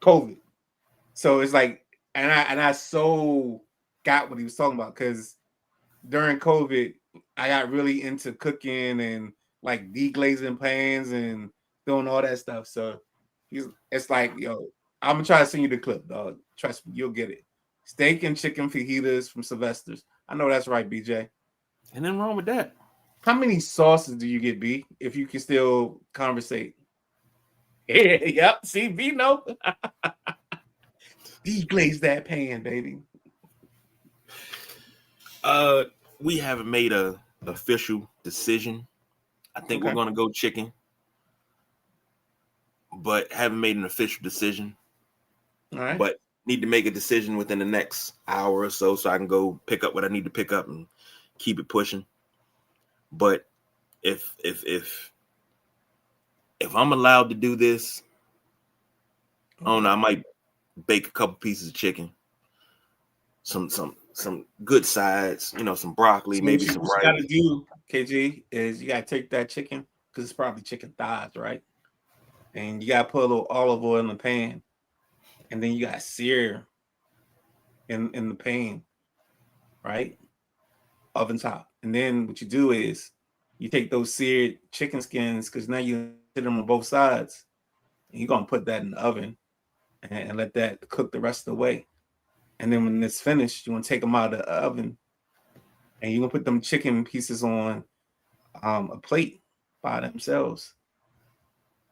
[SPEAKER 1] COVID. So it's like, and I so got what he was talking about, because during COVID, I got really into cooking and like deglazing pans and doing all that stuff. So it's like, yo, I'm gonna try to send you the clip, dog. Trust me, you'll get it. Steak and chicken fajitas from Sylvester's. I know that's right, BJ.
[SPEAKER 2] Ain't nothing wrong with that.
[SPEAKER 1] How many sauces do you get, B? If you can still conversate. Yeah, yep. See, B, no. Deglaze that pan, baby.
[SPEAKER 2] We haven't made a official decision. I think we're gonna go chicken, but haven't made an official decision.
[SPEAKER 1] All right.
[SPEAKER 2] But need to make a decision within the next hour or so I can go pick up what I need to pick up and keep it pushing. But if I'm allowed to do this, I don't know, I might bake a couple pieces of chicken, some good sides, some broccoli,
[SPEAKER 1] So
[SPEAKER 2] maybe
[SPEAKER 1] what
[SPEAKER 2] some
[SPEAKER 1] you
[SPEAKER 2] rice.
[SPEAKER 1] gotta do, KG, is you gotta take that chicken, because it's probably chicken thighs, right? And you gotta put a little olive oil in the pan, and then you gotta sear in the pan, right? Oven top. And then what you do is you take those seared chicken skins, because now you sit them on both sides, and you're gonna put that in the oven and let that cook the rest of the way. And then when it's finished, you want to take them out of the oven, and you're gonna put them chicken pieces on a plate by themselves.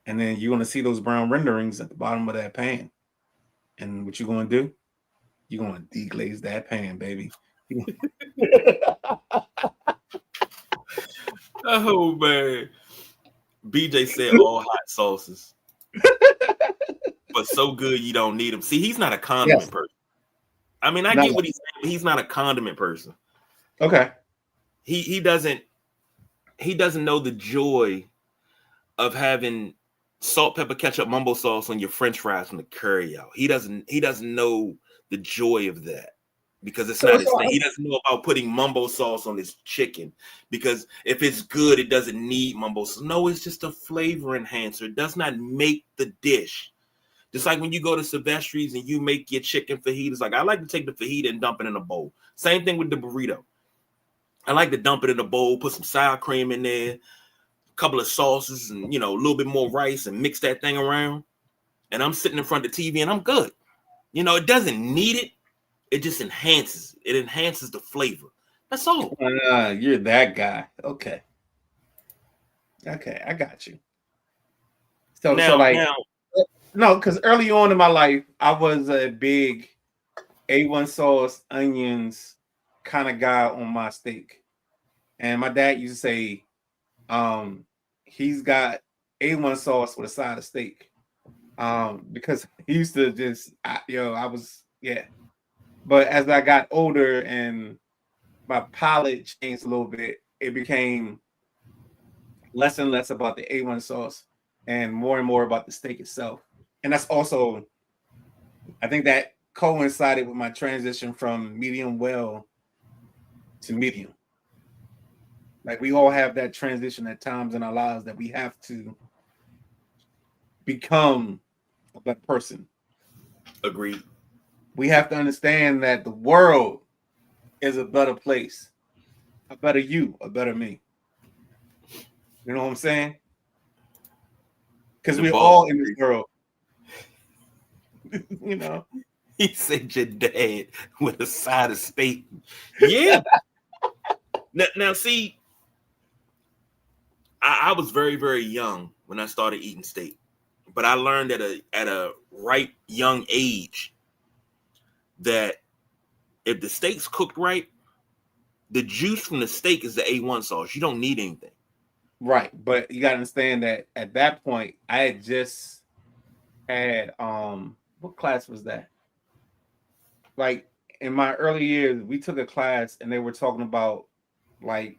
[SPEAKER 1] And then you're gonna see those brown renderings at the bottom of that pan. And what you're gonna do? You're gonna deglaze that pan, baby.
[SPEAKER 2] Oh man. BJ said all hot sauces. But so good you don't need them. See, he's not a condiment person. I mean, I get what he's saying, but he's not a condiment person.
[SPEAKER 1] Okay.
[SPEAKER 2] He doesn't know the joy of having salt, pepper, ketchup, mumbo sauce on your French fries from the curry out. He doesn't know the joy of that, because it's not his thing. He doesn't know about putting mumbo sauce on his chicken, because if it's good, it doesn't need mumbo sauce. No, it's just a flavor enhancer. It does not make the dish. Just like when you go to Sylvester's and you make your chicken fajitas, like I like to take the fajita and dump it in a bowl. Same thing with the burrito. I like to dump it in a bowl, put some sour cream in there, a couple of sauces, and a little bit more rice, and mix that thing around. And I'm sitting in front of the TV and I'm good. It doesn't need it. It just enhances. It enhances the flavor. That's all.
[SPEAKER 1] You're that guy. Okay, I got you. So no, because early on in my life, I was a big A1 sauce, onions kind of guy on my steak. And my dad used to say, he's got A1 sauce with a side of steak. Because he used to just, But as I got older and my palate changed a little bit, it became less and less about the A1 sauce and more about the steak itself. And that's also, I think that coincided with my transition from medium well to medium. Like we all have that transition at times in our lives that we have to become a better person.
[SPEAKER 2] Agreed.
[SPEAKER 1] We have to understand that the world is a better place, a better you, a better me. You know what I'm saying? Because we're all in this world.
[SPEAKER 2] He said your dad with a side of steak. Yeah. now see, I was very, very young when I started eating steak. But I learned at a ripe young age that if the steak's cooked right, the juice from the steak is the A1 sauce. You don't need anything.
[SPEAKER 1] Right, but you gotta understand that at that point, I had just had what class was that? Like in my early years, we took a class and they were talking about like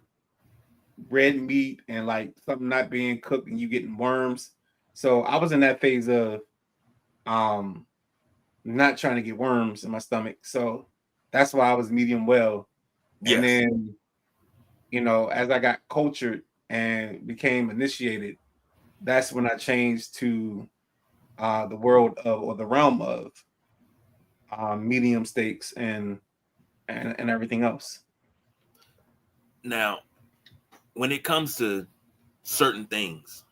[SPEAKER 1] red meat and like something not being cooked and you getting worms. So I was in that phase of um not trying to get worms in my stomach. So that's why I was medium well. And
[SPEAKER 2] Yes.
[SPEAKER 1] then, as I got cultured and became initiated, that's when I changed to the world of or the realm of medium steaks and everything else.
[SPEAKER 2] Now, when it comes to certain things,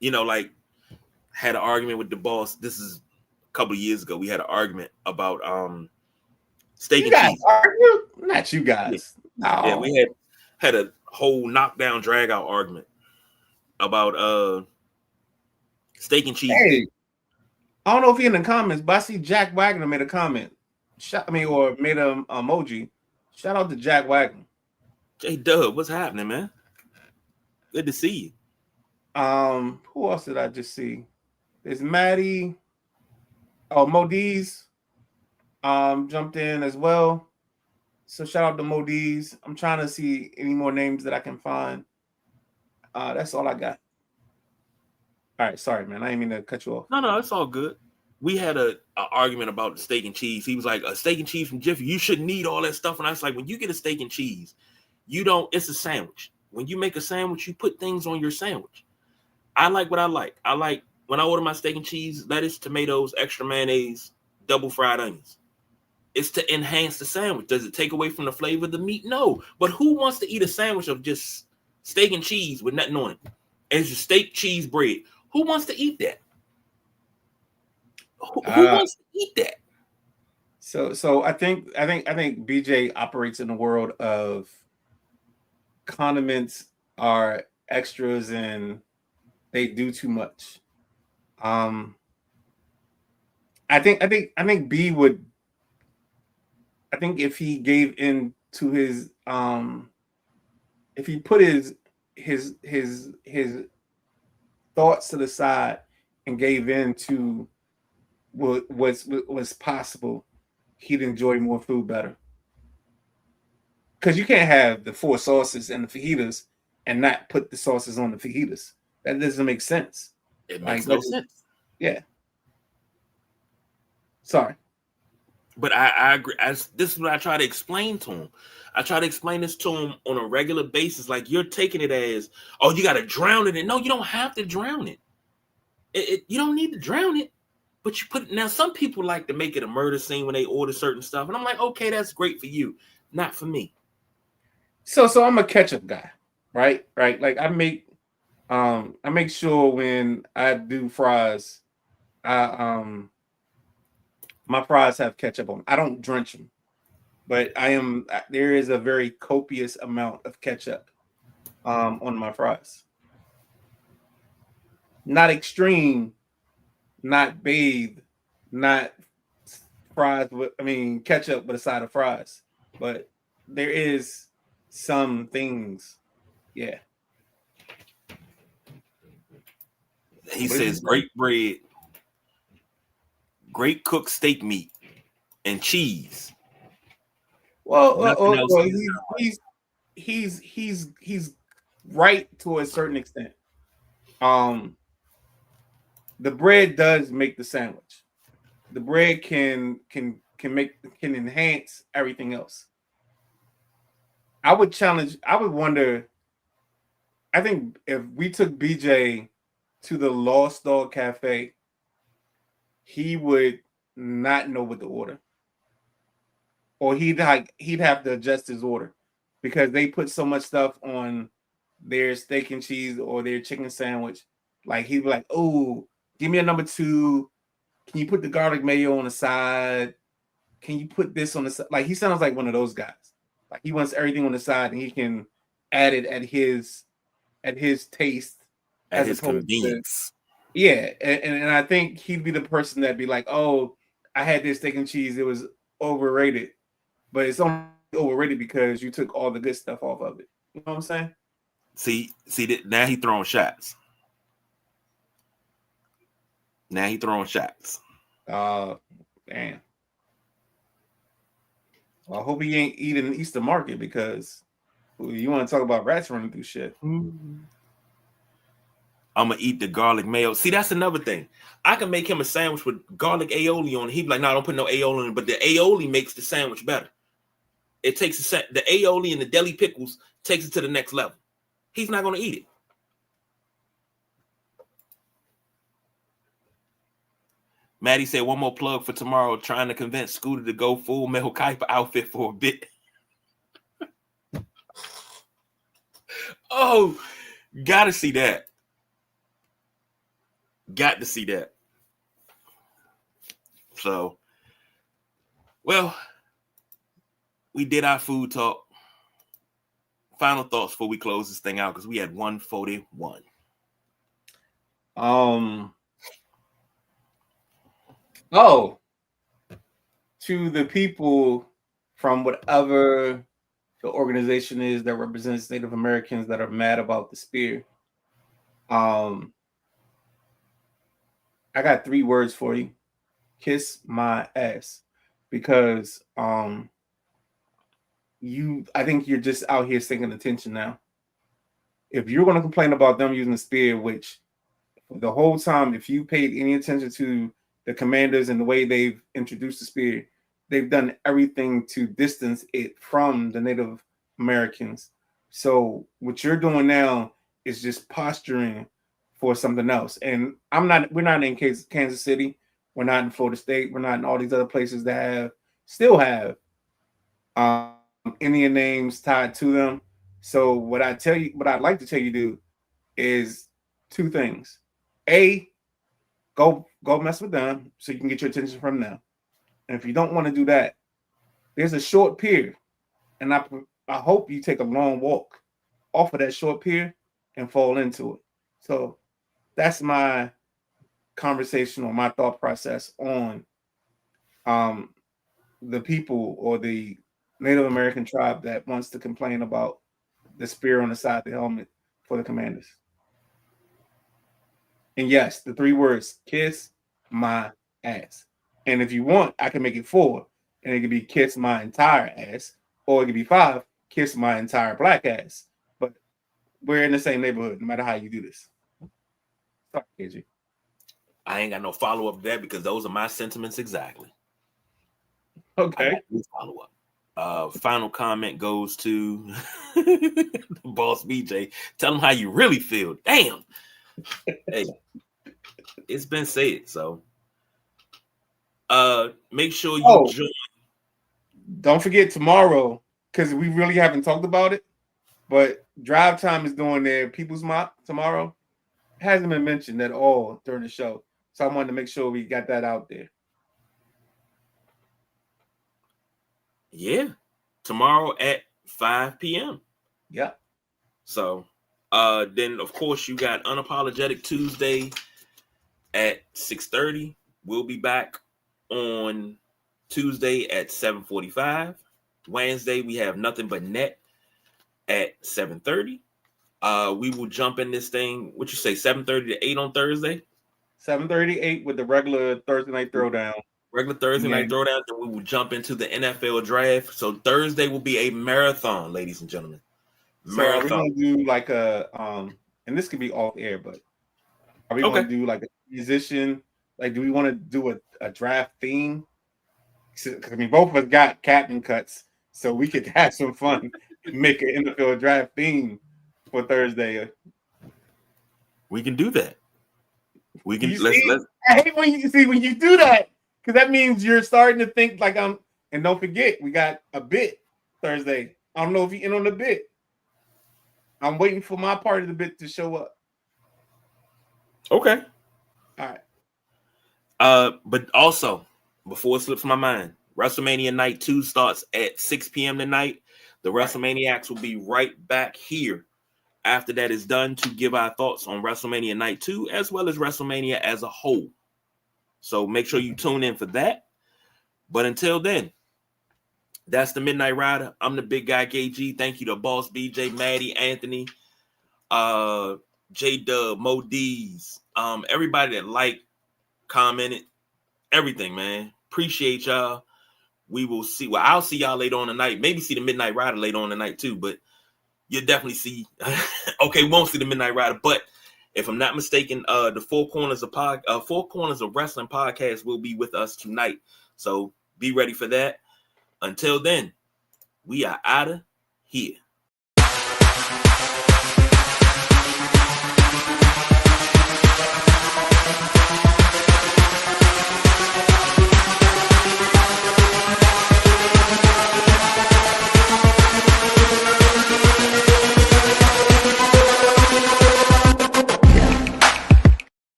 [SPEAKER 2] like had an argument with the boss. This is a couple of years ago. We had an argument about steak
[SPEAKER 1] You
[SPEAKER 2] and
[SPEAKER 1] guys
[SPEAKER 2] cheese.
[SPEAKER 1] argue? Not you
[SPEAKER 2] Yeah,
[SPEAKER 1] guys.
[SPEAKER 2] yeah,
[SPEAKER 1] No.
[SPEAKER 2] we had a whole knockdown, drag out argument about steak and cheese.
[SPEAKER 1] Hey, I don't know if you're in the comments, but I see Jack Wagner made a comment. Or made an emoji. Shout out to Jack Wagner.
[SPEAKER 2] J Dub, what's happening, man? Good to see you.
[SPEAKER 1] Who else did I just see? There's Maddie. Oh, Modiz jumped in as well. So shout out to Modiz. I'm trying to see any more names that I can find. That's all I got. All right, sorry, man. I didn't mean to cut you off.
[SPEAKER 2] No, it's all good. We had a argument about the steak and cheese. He was like, a steak and cheese from Jiffy, you shouldn't need all that stuff. And I was like, when you get a steak and cheese, it's a sandwich. When you make a sandwich, you put things on your sandwich. I like what I like. I like when I order my steak and cheese, lettuce, tomatoes, extra mayonnaise, double fried onions. It's to enhance the sandwich. Does it take away from the flavor of the meat? No. But who wants to eat a sandwich of just steak and cheese with nothing on it? It's just steak, cheese, bread. Who wants to eat that? Who wants to eat that?
[SPEAKER 1] So I think BJ operates in the world of condiments are extras and they do too much. I think B would. I think if he gave in to his if he put his thoughts to the side and gave in to what was possible, he'd enjoy more food better. Because you can't have the 4 sauces and the fajitas and not put the sauces on the fajitas. That doesn't make sense.
[SPEAKER 2] It makes no sense.
[SPEAKER 1] Yeah. Sorry.
[SPEAKER 2] But I agree. This is what I try to explain to him. I try to explain this to him on a regular basis. Like, you're taking it as, oh, you got to drown it. And no, you don't have to drown it. You don't need to drown it. But you put it. Now, some people like to make it a murder scene when they order certain stuff. And I'm like, okay, that's great for you. Not for me.
[SPEAKER 1] So I'm a ketchup guy, right? Right. Like I make sure when I do fries, my fries have ketchup on them. I don't drench them, but there is a very copious amount of ketchup on my fries. Not extreme, not bathed, not fries with ketchup with a side of fries. But there is some things. Yeah.
[SPEAKER 2] He says great bread, great cooked steak meat, and cheese.
[SPEAKER 1] Well, he's right to a certain extent. The bread does make the sandwich. The bread can enhance everything else. I would wonder. I think if we took BJ to the Lost Dog Cafe, he would not know what to order. Or he'd have to adjust his order because they put so much stuff on their steak and cheese or their chicken sandwich. Like he'd be like, "Oh, give me a number 2. Can you put the garlic mayo on the side? Can you put this on the side?" Like he sounds like one of those guys. Like he wants everything on the side and he can add it at his taste,
[SPEAKER 2] at his convenience.
[SPEAKER 1] Yeah, and I think he'd be the person that'd be like, "Oh, I had this steak and cheese. It was overrated, but it's only overrated because you took all the good stuff off of it." You know what I'm saying?
[SPEAKER 2] See, now he throwing shots. Now he throwing shots.
[SPEAKER 1] Damn. Well, I hope he ain't eating Easter market because you want to talk about rats running through shit.
[SPEAKER 2] I'm gonna eat the garlic mayo. See, that's another thing. I can make him a sandwich with garlic aioli on it. He'd be like, "No, don't put no aioli in it." But the aioli makes the sandwich better. It takes the aioli and the deli pickles takes it to the next level. He's not gonna eat it. Maddie said, "One more plug for tomorrow. Trying to convince Scooter to go full Mel Kiper outfit for a bit." Oh, gotta see that. Got to see that. So, well, we did our food talk. Final thoughts before we close this thing out because we had 141.
[SPEAKER 1] Oh, to the people from whatever the organization is that represents Native Americans that are mad about the spear. I got 3 words for you. Kiss my ass. Because I think you're just out here seeking attention now. If you're going to complain about them using the spear, which the whole time, if you paid any attention to the commanders and the way they've introduced the spear, they've done everything to distance it from the Native Americans. So what you're doing now is just posturing for something else. And we're not in Kansas City. We're not in Florida State. We're not in all these other places that still have Indian names tied to them. So what I'd like to tell you to do is 2 things. A, go mess with them so you can get your attention from them. And if you don't want to do that, there's a short pier, and I hope you take a long walk off of that short pier and fall into it. So that's my conversation or my thought process on the people or the Native American tribe that wants to complain about the spear on the side of the helmet for the commanders. And yes, the 3 words, kiss my ass. And if you want, I can make it 4, and it could be kiss my entire ass, or it could be 5, kiss my entire black ass. But we're in the same neighborhood, no matter how you do this. Sorry, KG.
[SPEAKER 2] I ain't got no follow-up to that because those are my sentiments exactly.
[SPEAKER 1] Okay.
[SPEAKER 2] Follow up. Final comment goes to the boss BJ. Tell them how you really feel. Damn. Hey, it's been said. So make sure you join.
[SPEAKER 1] Don't forget tomorrow, because we really haven't talked about it, but Drive Time is doing their People's Mock tomorrow. It hasn't been mentioned at all during the show. So I wanted to make sure we got that out there.
[SPEAKER 2] Yeah. Tomorrow at 5 p.m.
[SPEAKER 1] Yeah.
[SPEAKER 2] So then of course you got Unapologetic Tuesday at 6:30. We'll be back on Tuesday at 7:45. Wednesday we have Nothing But Net at 7:30. We will jump in this thing. What you say, 7:30 to 8 on Thursday?
[SPEAKER 1] 7:30 to 8 with the regular Thursday night throwdown.
[SPEAKER 2] Regular Thursday night throwdown. Then we will jump into the NFL draft. So Thursday will be a marathon, ladies and gentlemen.
[SPEAKER 1] Marathon. So are we gonna do like a and this could be off air, but are we gonna do like a musician? Like, do we want to do a draft theme? Because I mean, both of us got captain cuts, so we could have some fun and make an NFL draft theme for Thursday.
[SPEAKER 2] We can do that. We can.
[SPEAKER 1] I hate when you do that, because that means you're starting to think like I'm. And don't forget, we got a bit Thursday. I don't know if you're in on the bit. I'm waiting for my part of the bit to show up.
[SPEAKER 2] Okay.
[SPEAKER 1] All right.
[SPEAKER 2] But also, before it slips my mind, WrestleMania Night 2 starts at 6 p.m. tonight. The WrestleManiacs will be right back here after that is done to give our thoughts on WrestleMania Night 2 as well as WrestleMania as a whole. So make sure you tune in for that. But until then, that's the Midnight Rider. I'm the big guy KG. Thank you to Boss BJ, Maddie, Anthony, J Dub, Mo D's, everybody that commented, everything, man. Appreciate y'all. We will see. Well, I'll see y'all later on tonight. Maybe see the Midnight Rider later on tonight too, but you'll definitely see. Okay, won't see the Midnight Rider, but if I'm not mistaken, the Four Corners of Wrestling podcast will be with us tonight. So be ready for that. Until then, we are out of here.